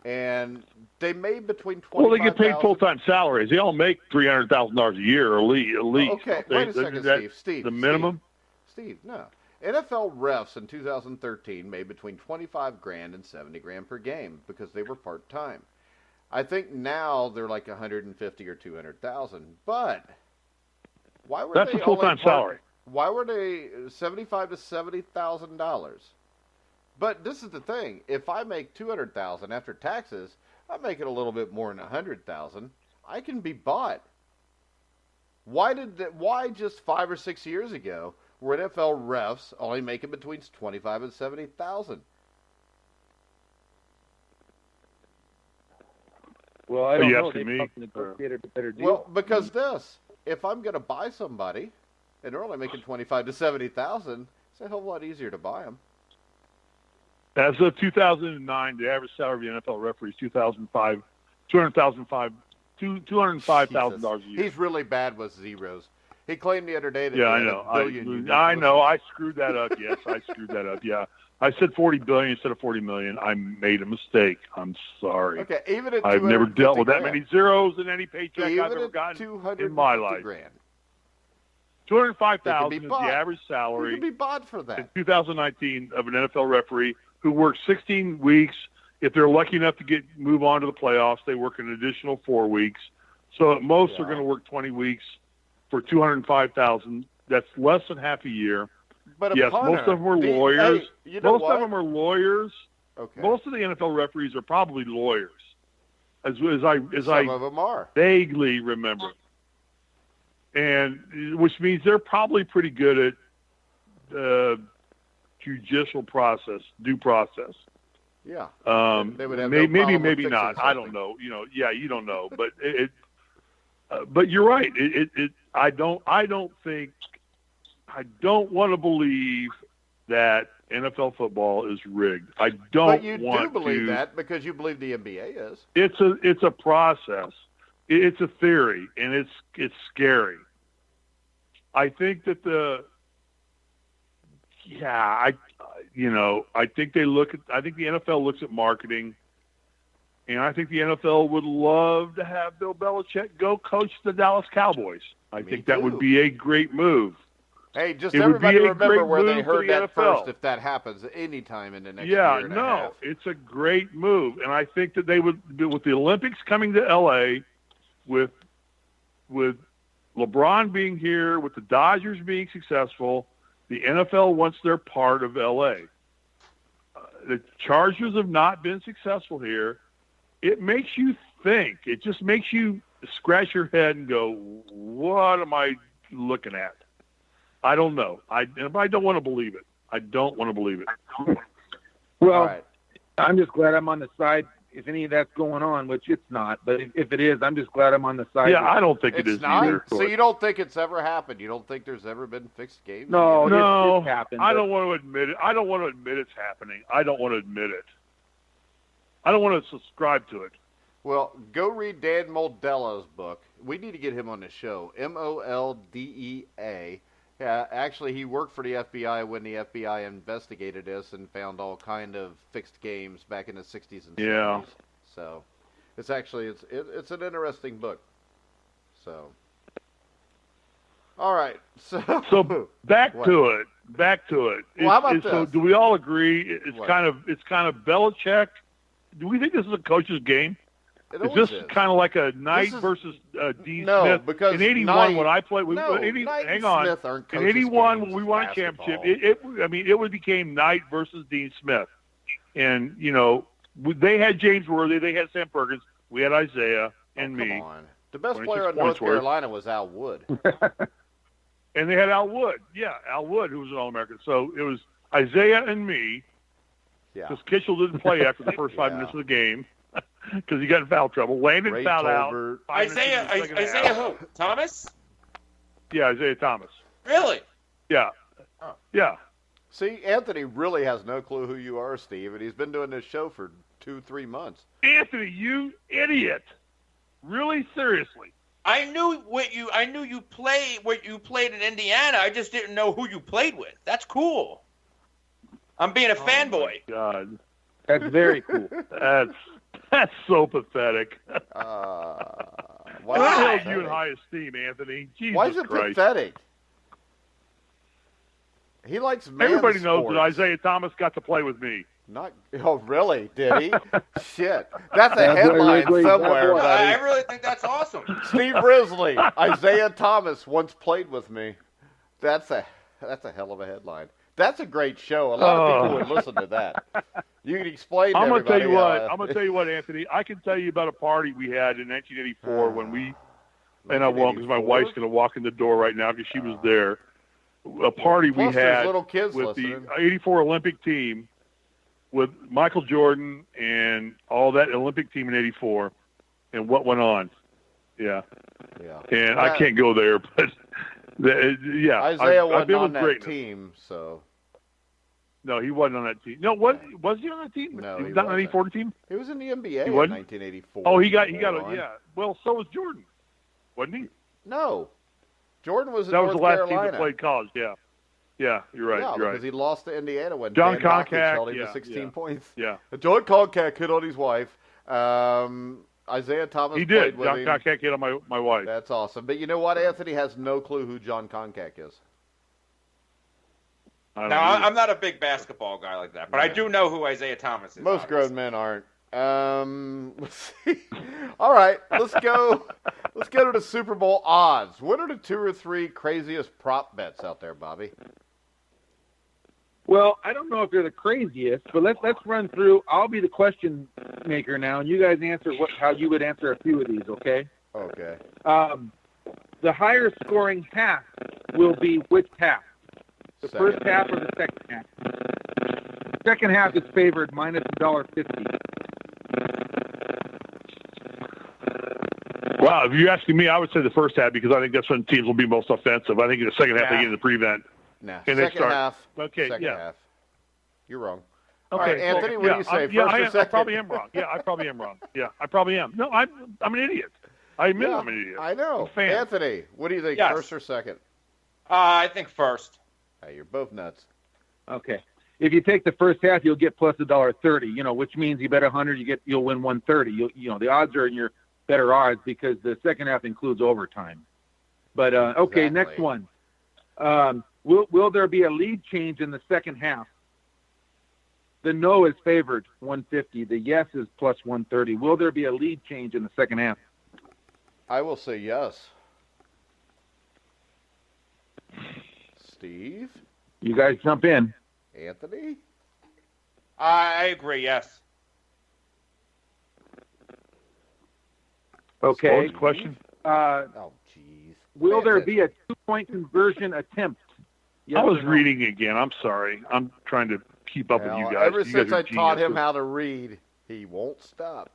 And they made between $25,000. Well, they get paid full-time salaries. They all make $300,000 a year at least. Okay, wait a second, Steve. The minimum? Steve, no. NFL refs in 2013 made between $25,000 and $70,000 per game because they were part-time. I think now they're like $150,000 or $200,000. But why were that's they a full-time salary? Why were they $75,000 to $70,000? But this is the thing: if I make $200,000 after taxes, I'm making a little bit more than $100,000. I can be bought. Why just 5 or 6 years ago were NFL refs only making between $25,000 and $70,000? Well, I don't know. They negotiated a better deal. Well, because if I'm going to buy somebody and they're only making $25,000 to $70,000, it's a whole lot easier to buy them. As of 2009, the average salary of the NFL referee is $205,000 a year. He's really bad with zeros. He claimed the other day that I know. I screwed that up. Yes, I screwed that up. Yeah, I said $40 billion instead of $40 million. I made a mistake. I'm sorry. Okay, even at I've never dealt with that grand. many zeros in any paycheck I've ever gotten in my life. $205,000 is the average salary. You can be bought for that. In 2019 of an NFL referee who works 16 weeks. If they're lucky enough to move on to the playoffs, they work an additional 4 weeks. So at most, they're going to work 20 weeks for $205,000. That's less than half a year. But yes, most of them are lawyers. Hey, most of them are lawyers. Okay. Most of the NFL referees are probably lawyers, as Some of them are. vaguely remember. And which means they're probably pretty good at judicial process, due process. Yeah. They would have maybe not. I don't know. You don't know. But but you're right. I don't want to believe that NFL football is rigged. I don't But you do believe that because you believe the NBA is. It's a process. It's a theory, and it's scary. I think that I think I think the NFL looks at marketing, and I think the NFL would love to have Bill Belichick go coach the Dallas Cowboys. I think that would be a great move. Hey, just everybody remember where they heard that NFL. first if that happens anytime in the next year and a half. It's a great move, and I think that they would, with the Olympics coming to L.A., with LeBron being here, with the Dodgers being successful, the NFL wants their part of L.A. The Chargers have not been successful here. It makes you think. It just makes you scratch your head and go, what am I looking at? I don't know. I don't want to believe it. I don't want to believe it. Well, right. I'm just glad I'm on the side. If any of that's going on, which it's not, but if it is, I'm just glad I'm on the side. Yeah, I don't think it is not either. So you don't think it's ever happened? You don't think there's ever been fixed games? No, it's happened. I don't want to admit it. I don't want to admit it's happening. I don't want to admit it. I don't want to subscribe to it. Well, go read Dan Moldella's book. We need to get him on the show. Moldea. Yeah, actually, he worked for the FBI when the FBI investigated this and found all kind of fixed games back in the 60s and 70s. Yeah. So, it's actually it's an interesting book. So, all right. So back to it. Well, how about this? So do we all agree it's kind of Belichick? Do we think this is a coach's game? Is this kind of like a Knight versus Dean no, Smith? Because in '81 Knight, when I played, hang on. In '81 when we won a championship, it became Knight versus Dean Smith, and they had James Worthy, they had Sam Perkins, we had Isaiah and me. Come on. The best player in North Carolina was Al Wood, and they had Al Wood. Yeah, Al Wood, who was an All-American. So it was Isaiah and me. Yeah. Because Kitchell didn't play after the first 5 minutes of the game. because he got in foul trouble. Landon Ray fouled Tolbert. out. Isaiah who? Thomas? Yeah, Isaiah Thomas. Really? Yeah. Oh. Yeah. See, Anthony really has no clue who you are, Steve, and he's been doing this show for 2-3 months. Anthony, you idiot! Really, seriously? I knew you played in Indiana. I just didn't know who you played with. That's cool. I'm being a fanboy. God, That's very cool. that's so pathetic. Why Who is it held pathetic? you in high esteem, Anthony? Jesus Why is it Christ. pathetic? He likes man Everybody knows sports. that Isaiah Thomas got to play with me. Not. Oh, really? Did he? Shit. That's a That's headline Risley. somewhere, That's buddy. I really think that's awesome. Steve Risley, Isaiah Thomas once played with me. That's a hell of a headline. That's a great show. A lot of people would listen to that. You can explain to I'm gonna everybody. tell you what. I'm gonna tell you what, Anthony. I can tell you about a party we had in 1984 when we, and I won't because my 1984? wife's gonna walk in the door right now because she was there. A party we Plus, there's had little kids with listening. the '84 Olympic team, with Michael Jordan and all that Olympic team in '84, and what went on. Yeah, Yeah. and I can't go there, but yeah, Isaiah I've wasn't been on with that greatness. team, so No, he wasn't on that team. No, was he on that team? No, he he was not on the wasn't. '84 team. he was in the NBA He in wasn't? 1984. Oh, he got on. yeah. Well, so was Jordan, wasn't he? No, Jordan was in That North was the last Carolina. team that played college. Yeah, yeah, you're right. Yeah, you're because right. he lost to Indiana when John Dan Dockich Koncak, held him yeah, to 16 yeah. points. Yeah, John Koncak hit on his wife. Isaiah Thomas he played did. with John him. Koncak hit on my wife. That's awesome. But you know what? Anthony has no clue who John Koncak is. I don't Now, know. I'm not a big basketball guy like that, but I do know who Isaiah Thomas is. Most obviously. grown men aren't. Let's see. All right, let's go. Let's go to the Super Bowl odds. What are the 2 or 3 craziest prop bets out there, Bobby? Well, I don't know if they're the craziest, but let's run through. I'll be the question maker now, and you guys answer how you would answer a few of these, okay? Okay. The higher scoring half will be which half? The Second. first half or the second half? Second half is favored minus $1.50. Wow, if you're asking me, I would say the first half because I think that's when teams will be most offensive. I think in the second half they get in the prevent. Nah, And they second start- half. Okay, second yeah. half. You're wrong. Okay, All right, Anthony, what do you say? Yeah, First or I second? probably am wrong. Yeah, I probably am wrong. Yeah, I probably am. No, I'm an idiot. I admit Yeah, I'm an idiot. I know. I'm a fan. Anthony, what do you think? Yes. First or second? I think first. Hey, you're both nuts. Okay. If you take the first half, you'll get plus $1.30. Which means you bet 100, you'll win 130. The odds are in your better odds because the second half includes overtime. But okay, Exactly. next one. Will there be a lead change in the second half? The no is favored 150. The yes is plus 130. Will there be a lead change in the second half? I will say yes. Steve? You guys jump in. Anthony? I agree. Yes. Okay. What was the question? Oh, jeez. Will there That's be a 2-point conversion attempt? Yes I was or no? reading again. I'm sorry. I'm trying to keep up with you guys. Ever You since guys I are taught him geniuses. how to read, he won't stop.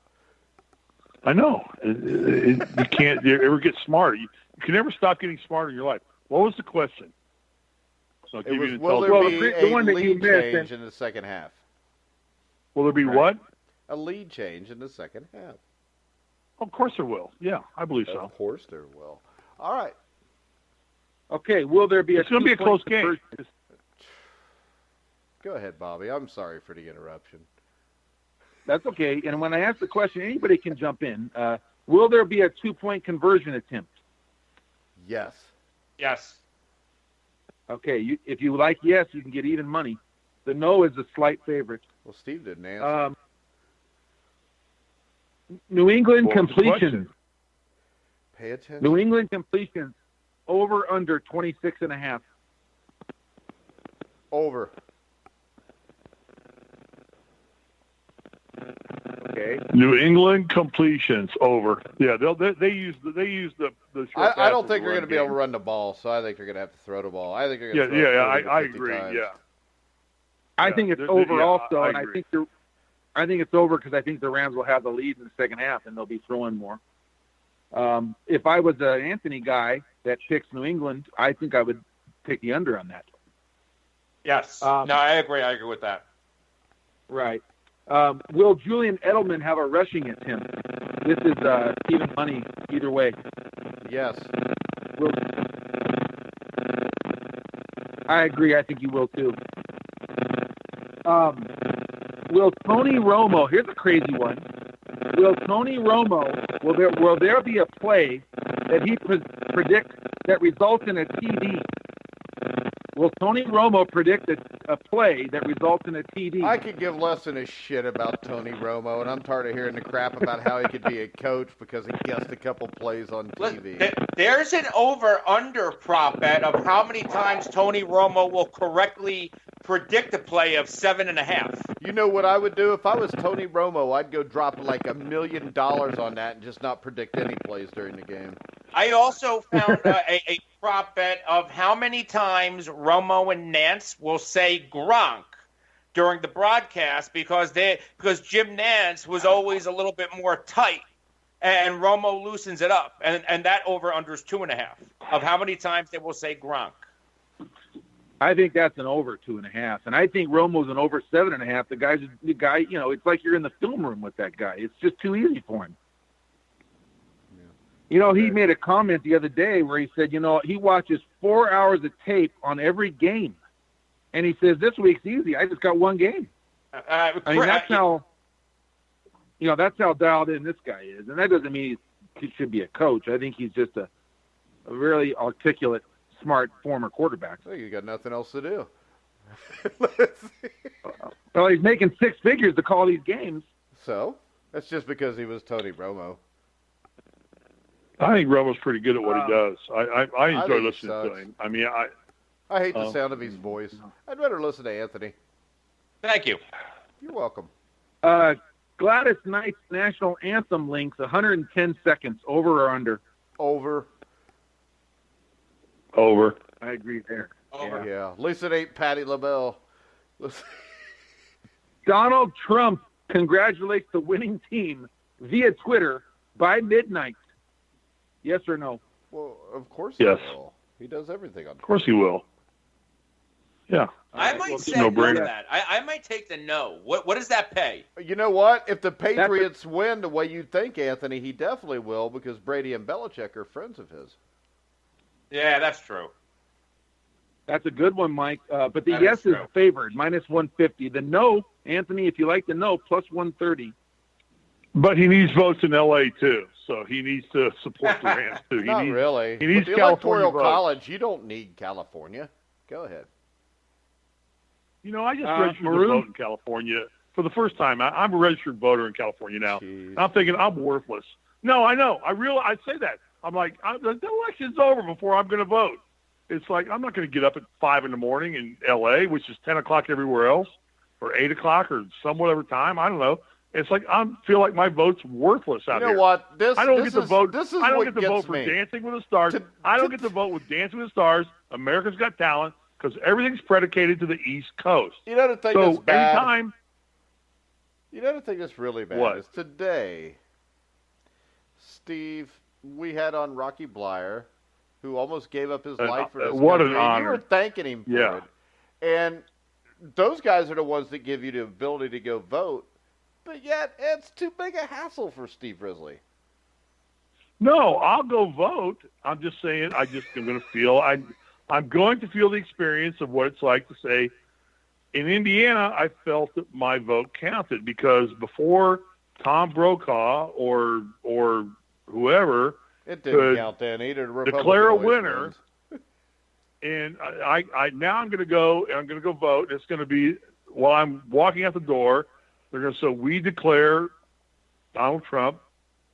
I know. You can't ever get smarter. You can never stop getting smarter in your life. What was the question? So I'll It give was, you an will intelligent- there Well, be the one a that you lead missed, change in the second half? Will there be Right. what? A lead change in the second half. Of course there will. Yeah, I believe so. Of course there will. All right. Okay. Will there be It's going to be a 2-point close game. conversion? Go ahead, Bobby. I'm sorry for the interruption. That's okay. And when I ask the question, anybody can jump in. Will there be a 2-point conversion attempt? Yes. Yes. Okay. If you like yes, you can get even money. The no is a slight favorite. Well, Steve didn't answer. New England What was the completions. question? Pay attention. New England completions over under 26.5. Over. Okay. New England completions over. Yeah, they use the short I don't passes think they're run going to be able to game. run the ball, so I think they're going to have to throw the ball. I think they're Yeah, going to throw it 40 to I 50 agree. times. Yeah. I Yeah, think it's they're- over yeah, also, I and I agree. think you're I think it's over because I think the Rams will have the lead in the second half and they'll be throwing more. If I was an Anthony guy that picks New England, I think I would pick the under on that. Yes. No, I agree. I agree with that. Right. Will Julian Edelman have a rushing attempt? This is even money either way. Yes. I agree. I think you will too. Will Tony Romo? Here's a crazy one. Will Tony Romo? Will there be a play that he predicts that results in a TD? Will Tony Romo predict a play that results in a TD? I could give less than a shit about Tony Romo, and I'm tired of hearing the crap about how he could be a coach because he guessed a couple plays on TV. There's an over-under prop bet of how many times Tony Romo will correctly predict a play of 7.5. You know what I would do? If I was Tony Romo, I'd go drop like $1 million on that and just not predict any plays during the game. I also found a prop bet of how many times Romo and Nance will say Gronk during the broadcast because Jim Nance was always a little bit more tight and Romo loosens it up. And that over-under is 2.5 of how many times they will say Gronk. I think that's an over 2.5, and I think Romo's an over 7.5. The guy, you know, it's like you're in the film room with that guy. It's just too easy for him. Yeah. You know, he made a comment the other day where he said, you know, he watches 4 hours of tape on every game, and he says this week's easy. I just got one game. I mean, that's how, you know, that's how dialed in this guy is, and that doesn't mean he should be a coach. I think he's just a really articulate, smart former quarterback. So you got nothing else to do. Well, he's making six figures to call these games. So that's just because he was Tony Romo. I think Romo's pretty good at what he does. I enjoy listening to him. I mean, I hate the sound of his voice. I'd rather listen to Anthony. Thank you. You're welcome. Gladys Knight's national anthem length 110 seconds. Over or under? Over. Over. I agree there. Over. Yeah. At least it ain't Patti LaBelle. Donald Trump congratulates the winning team via Twitter by midnight. Yes or no? Well, of course he will. He does everything on Twitter. Of course he will. Yeah. I might say no to that. I might take the no. What does that pay? You know what? If the Patriots win the way you think, Anthony, he definitely will because Brady and Belichick are friends of his. Yeah, that's true. That's a good one, Mike. But the yes is favored, minus 150. The no, Anthony, if you like the no, plus 130. But he needs votes in L.A. too, so he needs to support the Rams too. Not really. He needs With the California Electoral votes. College, you don't need California. Go ahead. You know, I just registered to vote in California for the first time. I'm a registered voter in California now. Jeez. I'm thinking I'm worthless. No, I know. I say that. I'm like, the election's over before I'm going to vote. It's like I'm not going to get up at 5 a.m. in L.A., which is 10 o'clock everywhere else, or 8 o'clock, or some whatever time. I don't know. It's like I feel like my vote's worthless out here. You know what? I don't get to vote. This is I don't what get to gets vote for me. Dancing with the Stars. I don't get to vote with Dancing with the Stars. America's Got Talent because everything's predicated to the East Coast. You know the thing So that's bad? anytime. You know the thing that's really bad What? is today, Steve, we had on Rocky Blyer, who almost gave up his life for this what country. an honor. You were thanking him for it. And those guys are the ones that give you the ability to go vote. But yet, it's too big a hassle for Steve Risley. No, I'll go vote. I'm just saying. I'm going to feel. I'm going to feel the experience of what it's like to say. In Indiana, I felt that my vote counted because before Tom Brokaw or whoever It didn't count then either. The Republican declare a always winner. wins. And I now I'm going to go and I'm going to go vote. It's going to be while I'm walking out the door. They're going to say we declare Donald Trump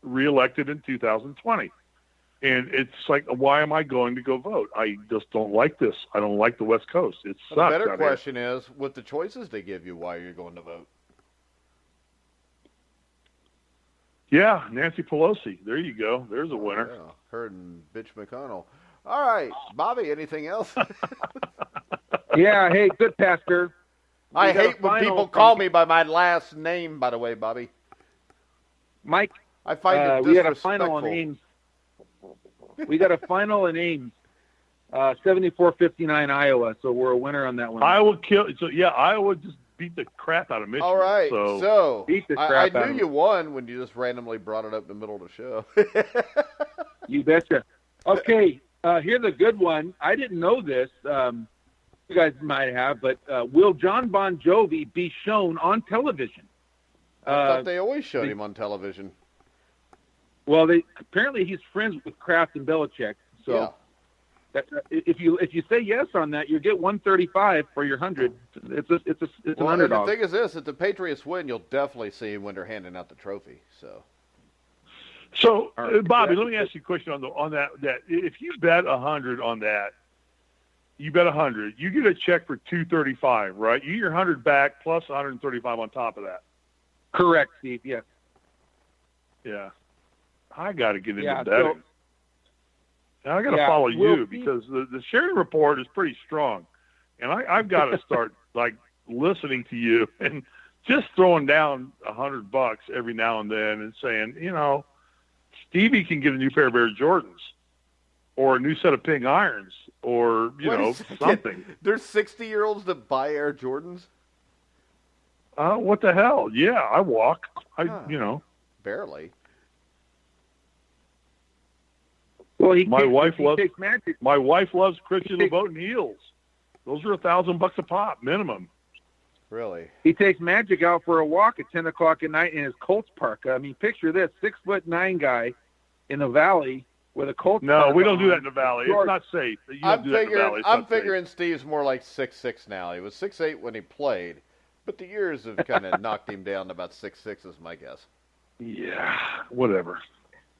reelected in 2020. And it's like, why am I going to go vote? I just don't like this. I don't like the West Coast. It sucks. The better out here. question is, with the choices they give you, why are you going to vote? Yeah, Nancy Pelosi. There you go. There's a winner. Yeah, her and Bitch McConnell. All right, Bobby, anything else? Yeah, hey, Goodpaster. I got a hate when final people from- call me by my last name, by the way, Bobby. Mike, I find it we got a disrespectful. final in Ames. We got a final in Ames, 74-59 Iowa. So we're a winner on that one. Iowa Iowa just beat the crap out of Michigan. All right, so Beat the I crap out knew of you won when you just randomly brought it up in the middle of the show. You betcha. Okay, here's a good one. I didn't know this. You guys might have, but will John Bon Jovi be shown on television? I thought they always showed him on television. Well, apparently he's friends with Kraft and Belichick. So if you say yes on that, you get 135 for your 100. It's an underdog. The thing is this: if the Patriots win, you'll definitely see him when they're handing out the trophy. So, Bobby, let me ask you a question on that. That if you bet 100 on that, you bet 100, you get a check for 235, right? You get your 100 back plus 135 on top of that. Correct, Steve. Yes. Yeah, I got to get into Yeah, betting. I got to follow you because the Sheridan Report is pretty strong, and I've got to start like listening to you and just throwing down $100 every now and then and saying, Stevie can get a new pair of Air Jordans or a new set of pink irons or, something. There's 60-year-olds that buy Air Jordans? What the hell? Yeah, I walk. Barely. Well, my wife takes magic. My wife loves Christian Louboutin heels. Those are $1,000 a pop minimum. Really? He takes Magic out for a walk at 10 o'clock at night in his Colts parka. I mean, picture this: 6'9" guy in the valley with a Colts. No, we don't do that in the valley. It's not safe. I'm figuring Steve's more like 6'6" now. He was 6'8" when he played, but the years have kind of knocked him down to about 6'6" is my guess. Yeah, whatever.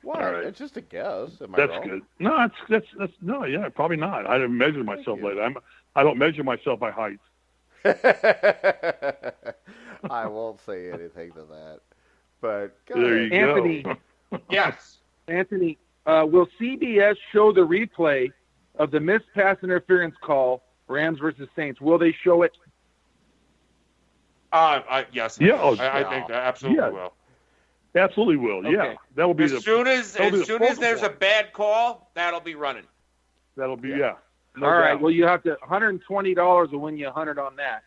What? All right. It's just a guess. Am I That's wrong? good. No, that's no, yeah, probably not. I didn't measure myself lately. I don't measure myself by height. I won't say anything to that. But there you Anthony, go. Yes. Anthony, will CBS show the replay of the missed pass interference call, Rams versus Saints? Will they show it? Yes. Yeah, I think that absolutely will. Absolutely will. Okay. Yeah, that will be As soon as there's a bad call, that'll be running. That'll be No All right. doubt. Well, you have to $120 will win you 100 on that.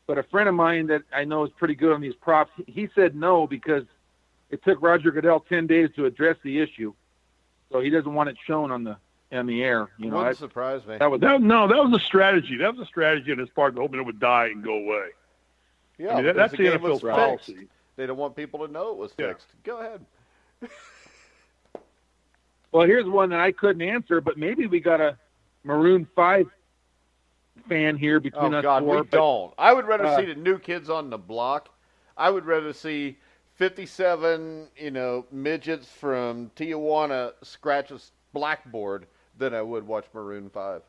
But a friend of mine that I know is pretty good on these props, he said no because it took Roger Goodell 10 days to address the issue, so he doesn't want it shown on the air. Wouldn't surprise me. That was a strategy. That was a strategy on his part, hoping it would die and go away. Yeah, I mean, that's the NFL's policy. They don't want people to know it was fixed. Go ahead. Well, here's one that I couldn't answer, but maybe we got a Maroon 5 fan here between us God, four. we don't. I would rather see the New Kids on the Block. I would rather see 57, midgets from Tijuana scratch a blackboard than I would watch Maroon 5.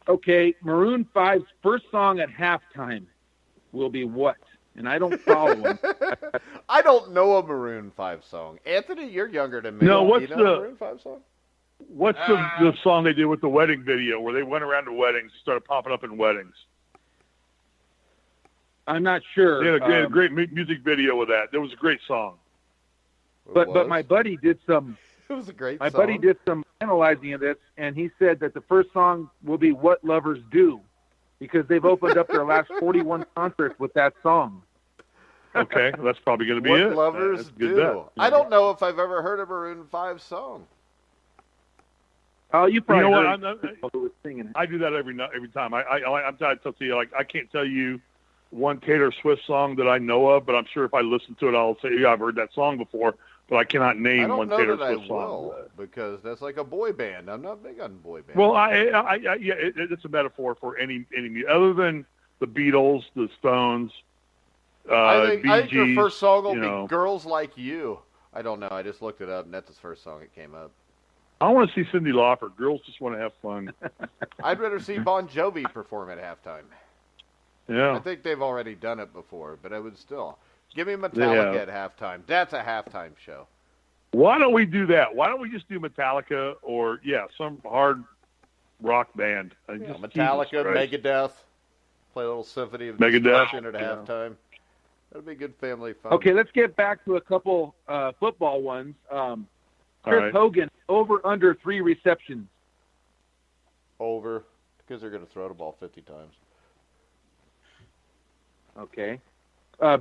Okay, Maroon 5's first song at halftime will be what? And I don't follow them. I don't know a Maroon 5 song. Anthony, you're younger than me. No, what's a Maroon 5 song? What's the song they did with the wedding video where they went around to weddings, started popping up in weddings? I'm not sure. They had a great music video with that. That was a great song. But my buddy did some. It was a great My song. buddy did some analyzing of this, and he said that the first song will be "What Lovers Do," because they've opened up their last 41 concerts with that song. Okay, that's probably going to be What it. Lovers That's a good Do. bet. I don't know if I've ever heard a Maroon 5 song. Oh, you probably You know heard what? people who were singing it. I do that every time. I'm trying to tell you, like, I can't tell you one Taylor Swift song that I know of, but I'm sure if I listen to it, I'll say, yeah, I've heard that song before, but I cannot I name don't one know Taylor that I Swift song. will, because that's like a boy band. I'm not big on boy bands. Well, it's a metaphor for any other than the Beatles, the Stones, I think your Bee first song will Gees, be Girls Like You. I don't know. I just looked it up, and that's the first song that came up. I want to see Cyndi Lauper. Girls just want to have fun. I'd rather see Bon Jovi perform at halftime. Yeah. I think they've already done it before, but I would still. Give me Metallica at halftime. That's a halftime show. Why don't we do that? Why don't we just do Metallica or, some hard rock band. Metallica, Megadeth. Play a little Symphony of Megadeth Destruction at halftime. That'll be good family fun. Okay, let's get back to a couple football ones. Chris Hogan, over under 3 receptions. Over, because they're going to throw the ball 50 times. Okay.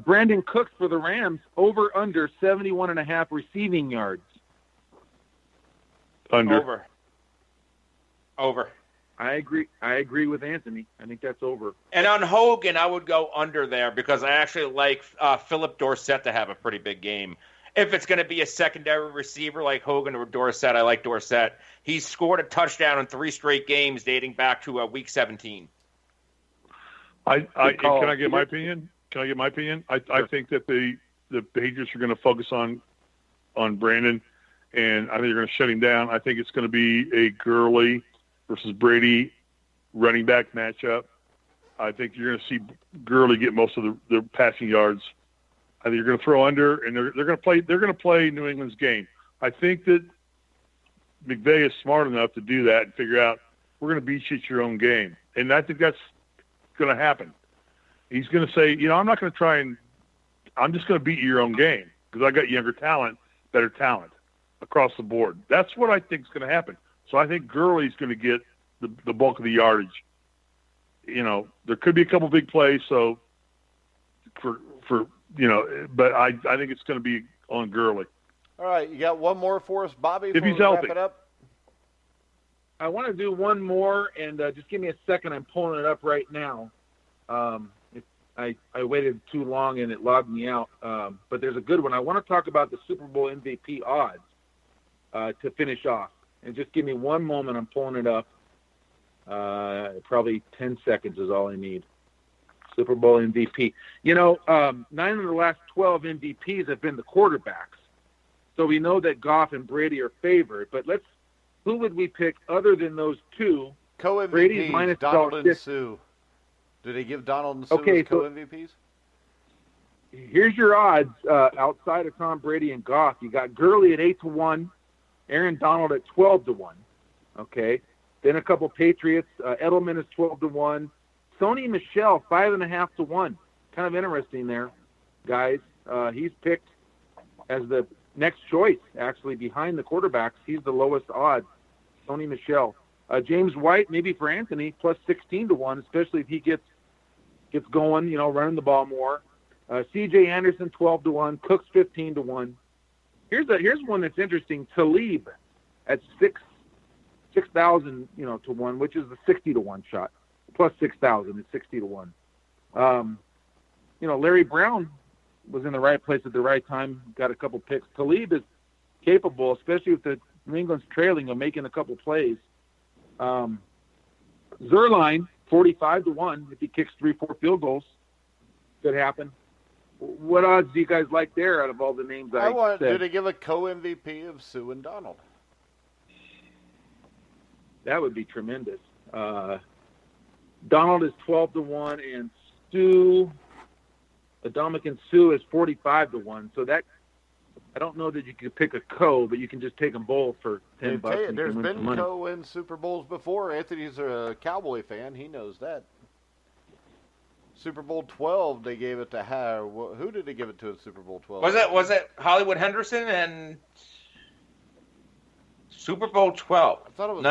Brandon Cooks for the Rams, over under 71.5 receiving yards. Under. Over. I agree with Anthony. I think that's over. And on Hogan, I would go under there because I actually like Philip Dorsett to have a pretty big game. If it's going to be a secondary receiver like Hogan or Dorsett, I like Dorsett. He's scored a touchdown in 3 straight games dating back to week 17. Can I get my opinion? I think that the Patriots are going to focus on Brandon, and I think they're going to shut him down. I think it's going to be a Gurley versus Brady running back matchup. I think you're going to see Gurley get most of the passing yards. I think you're going to throw under, and they're going to play New England's game. I think that McVay is smart enough to do that and figure out we're going to beat you at your own game, and I think that's going to happen. He's going to say, I'm not going to try and I'm just going to beat your own game because I got younger talent, better talent across the board. That's what I think is going to happen. So I think Gurley's going to get the bulk of the yardage. There could be a couple big plays. So but I think it's going to be on Gurley. All right, you got one more for us, Bobby, if before he's we healthy. wrap it up? I want to do one more, and just give me a second. I'm pulling it up right now. I waited too long, and it logged me out. But there's a good one. I want to talk about the Super Bowl MVP odds to finish off. And just give me one moment. I'm pulling it up. Probably 10 seconds is all I need. Super Bowl MVP. 9 of the last 12 MVPs have been the quarterbacks. So we know that Goff and Brady are favored. But who would we pick other than those two? Brady's minus Donald and Sue. Did they give Donald and Sue as co-MVPs? Here's your odds outside of Tom Brady and Goff. You got Gurley at 8-1, Aaron Donald at 12-1. Okay, then a couple Patriots. Edelman is 12-1. Sony Michel 5.5-1. Kind of interesting there, guys. He's picked as the next choice, actually behind the quarterbacks. He's the lowest odds. Sony Michel. James White, maybe for Anthony, plus 16-1, especially if he gets going, running the ball more. C.J. Anderson, 12-1. Cooks, 15-1. Here's one that's interesting. Talib at 6,000, to 1, which is the 60-1 shot. Plus 6,000 is 60-1. Larry Brown was in the right place at the right time, got a couple picks. Talib is capable, especially with the New England's trailing, of making a couple plays. Zerline, 45-1. If he kicks 3-4 field goals, could happen. What odds do you guys like there out of all the names I said? Did they give a co-MVP of Sue and Donald? That would be tremendous. Donald is 12-1, and Dominican Sue is 45-1. So that, I don't know that you could pick a co, but you can just take them both for $10. There's been co in Super Bowls before. Anthony's a Cowboy fan. He knows that. Super Bowl 12, they gave it to who did they give it to in Super Bowl 12? Was it Hollywood Henderson and Super Bowl 12? I thought it was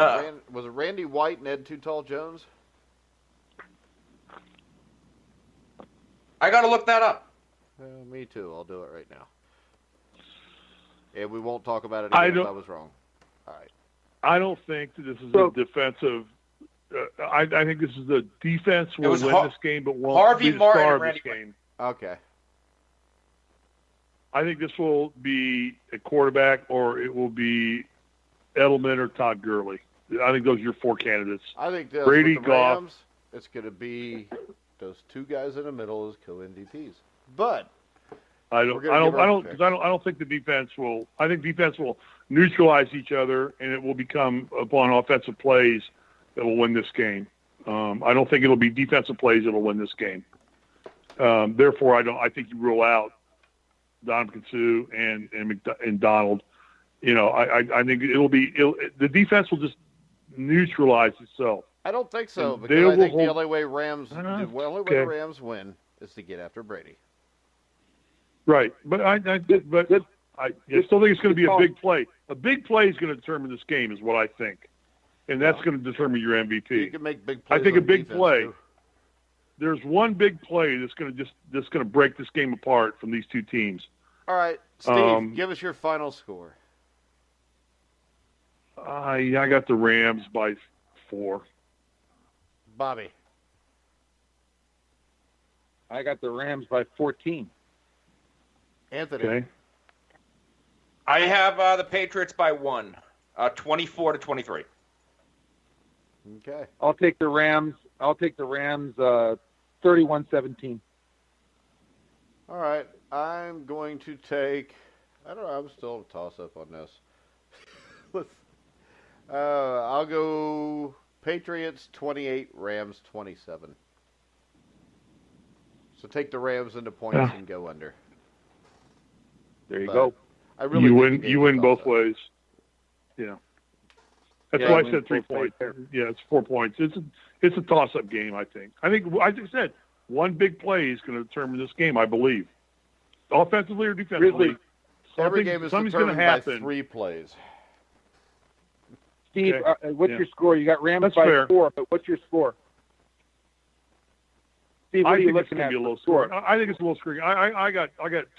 was it Randy White and Ed Too Tall Jones? I got to look that up. Me too. I'll do it right now. And we won't talk about it again if I was wrong. All right. I don't think that this is a defensive. I think this is the defense will win this game, but won't be the star of this game. Okay. I think this will be a quarterback, or it will be Edelman or Todd Gurley. I think those are your 4 candidates. I think Brady, with the Rams, it's going to be those 2 guys in the middle as co-MVPs. But I don't think the defense will. I think defense will neutralize each other, and it will become upon offensive plays that will win this game. I don't think it'll be defensive plays that will win this game. Therefore, I think you rule out Dominican Sue and Donald. I think the defense will just neutralize itself. I don't think so, And because I think the hold- only way Rams, Uh-huh. the only way Okay. the Rams win is to get after Brady. Right, but I still think it's going to be a big play. A big play is going to determine this game, is what I think, and that's going to determine your MVP. You can make big plays. I think a on big defense, play. too. There's one big play that's going to break this game apart from these two teams. All right, Steve, give us your final score. I got the Rams by 4. Bobby. I got the Rams by 14. Anthony. Okay. I have the Patriots by 1, 24-23. Okay. I'll take the Rams. 31-17. All right. I'm going to take. I don't know. I'm still a toss-up on this. I'll go Patriots 28, Rams 27. So take the Rams into points and go under. There you But go. I really You think win. the game's You win a both toss-up. ways. Yeah. That's Yeah, why you I win said 3 both ways points. there. Yeah, it's 4 points. It's a toss-up game. I think. Like I said, one big play is going to determine this game. I believe, offensively or defensively. Risley, Every game is something's going to determined by happen. 3 plays. Steve, Okay. what's Yeah. your score? You got Rams That's by fair. 4, but what's your score? Steve, what I are you think it's looking going at to be a low for score? scoring. I think it's a low scoring. I got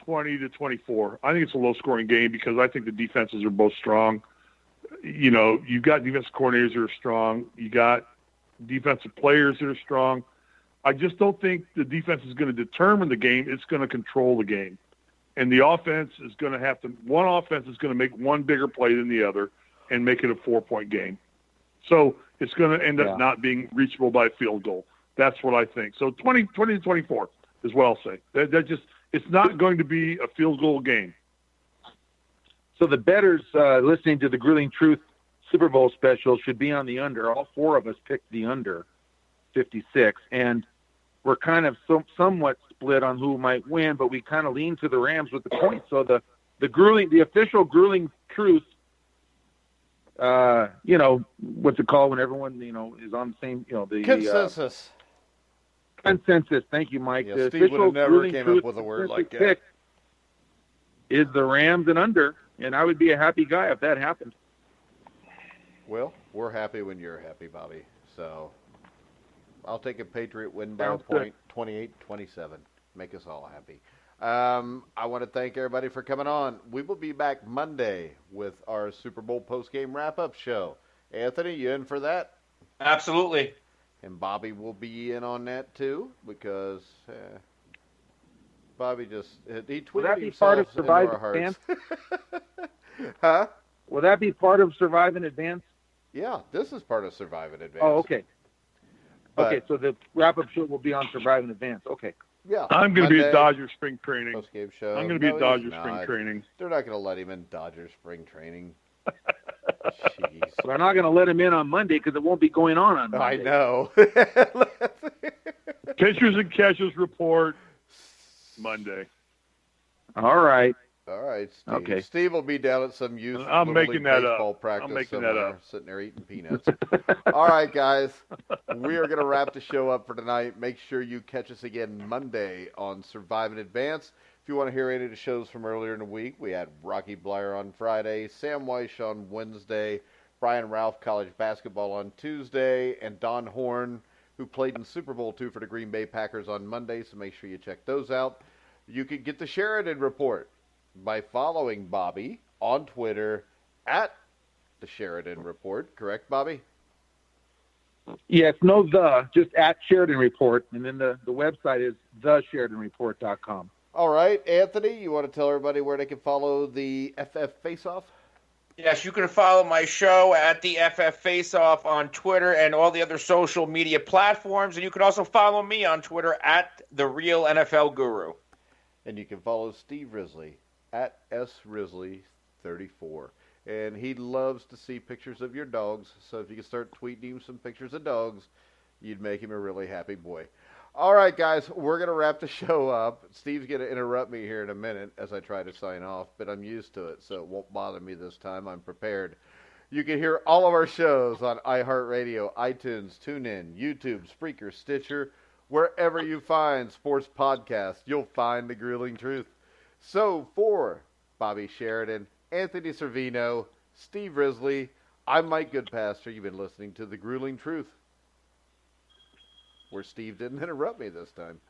20-24. I think it's a low scoring game because I think the defenses are both strong. You know, you've got defensive coordinators that are strong. You got defensive players that are strong. I just don't think the defense is going to determine the game. It's going to control the game. And the offense is going to have to – one offense is going to make one bigger play than the other and make it a 4-point game. So it's going to end up not being reachable by a field goal. That's what I think. So 20-24 is what I'll say. That just – it's not going to be a field goal game. So the bettors listening to the Grilling Truth Super Bowl special should be on the under. All 4 of us picked the under 56, and we're kind of somewhat split on who might win, but we kind of lean to the Rams with the points. So the official Grilling Truth, what's it called when everyone is on the same, the Consensus. Consensus. Thank you, Mike. Yeah, The Steve would official have never Grilling came Truth up with a word like that. pick is the Rams and under, and I would be a happy guy if that happened. Well, we're happy when you're happy, Bobby. So I'll take a Patriot win by Sounds a point, 28-27. Make us all happy. I want to thank everybody for coming on. We will be back Monday with our Super Bowl postgame wrap-up show. Anthony, you in for that? Absolutely. And Bobby will be in on that too, because Bobby he tweeted Will that be himself part of into Survive our hearts. Advance? Huh? Will that be part of Survive in Advance? Yeah, this is part of Survive in Advance. Oh, okay. But, Okay, so the wrap-up show will be on Survive in Advance. Okay. Yeah. I'm going to be Monday, at Dodger spring training. Post-game show. I'm going to be No, at Dodger he's spring not. training. They're not going to let him in Dodger spring training. Jeez. But I'm not going to let him in on Monday because it won't be going on I Monday. know. Pitchers and catchers report Monday. All right. All right, Steve. Okay. Steve will be down at some youth I'm Little making League that baseball up. practice I'm making that somewhere, up. sitting there eating peanuts. All right, guys. We are going to wrap the show up for tonight. Make sure you catch us again Monday on Survive in Advance. If you want to hear any of the shows from earlier in the week, we had Rocky Blyer on Friday, Sam Weish on Wednesday, Brian Ralph college basketball on Tuesday, and Don Horn, who played in Super Bowl II for the Green Bay Packers on Monday, so make sure you check those out. You can get the Sheridan Report by following Bobby on Twitter at the Sheridan Report. Correct, Bobby? Yes, just at Sheridan Report, and then the website is thesheridanreport.com. All right, Anthony, you want to tell everybody where they can follow the FF Face-Off? Yes, you can follow my show at the FF Face Off on Twitter and all the other social media platforms. And you can also follow me on Twitter at The Real NFL Guru. And you can follow Steve Risley at srisley34. And he loves to see pictures of your dogs, so if you can start tweeting him some pictures of dogs, you'd make him a really happy boy. All right, guys, we're going to wrap the show up. Steve's going to interrupt me here in a minute as I try to sign off, but I'm used to it, so it won't bother me this time. I'm prepared. You can hear all of our shows on iHeartRadio, iTunes, TuneIn, YouTube, Spreaker, Stitcher. Wherever you find sports podcasts, you'll find The Grueling Truth. So for Bobby Sheridan, Anthony Cervino, Steve Risley, I'm Mike Goodpaster. You've been listening to The Grueling Truth, where Steve didn't interrupt me this time.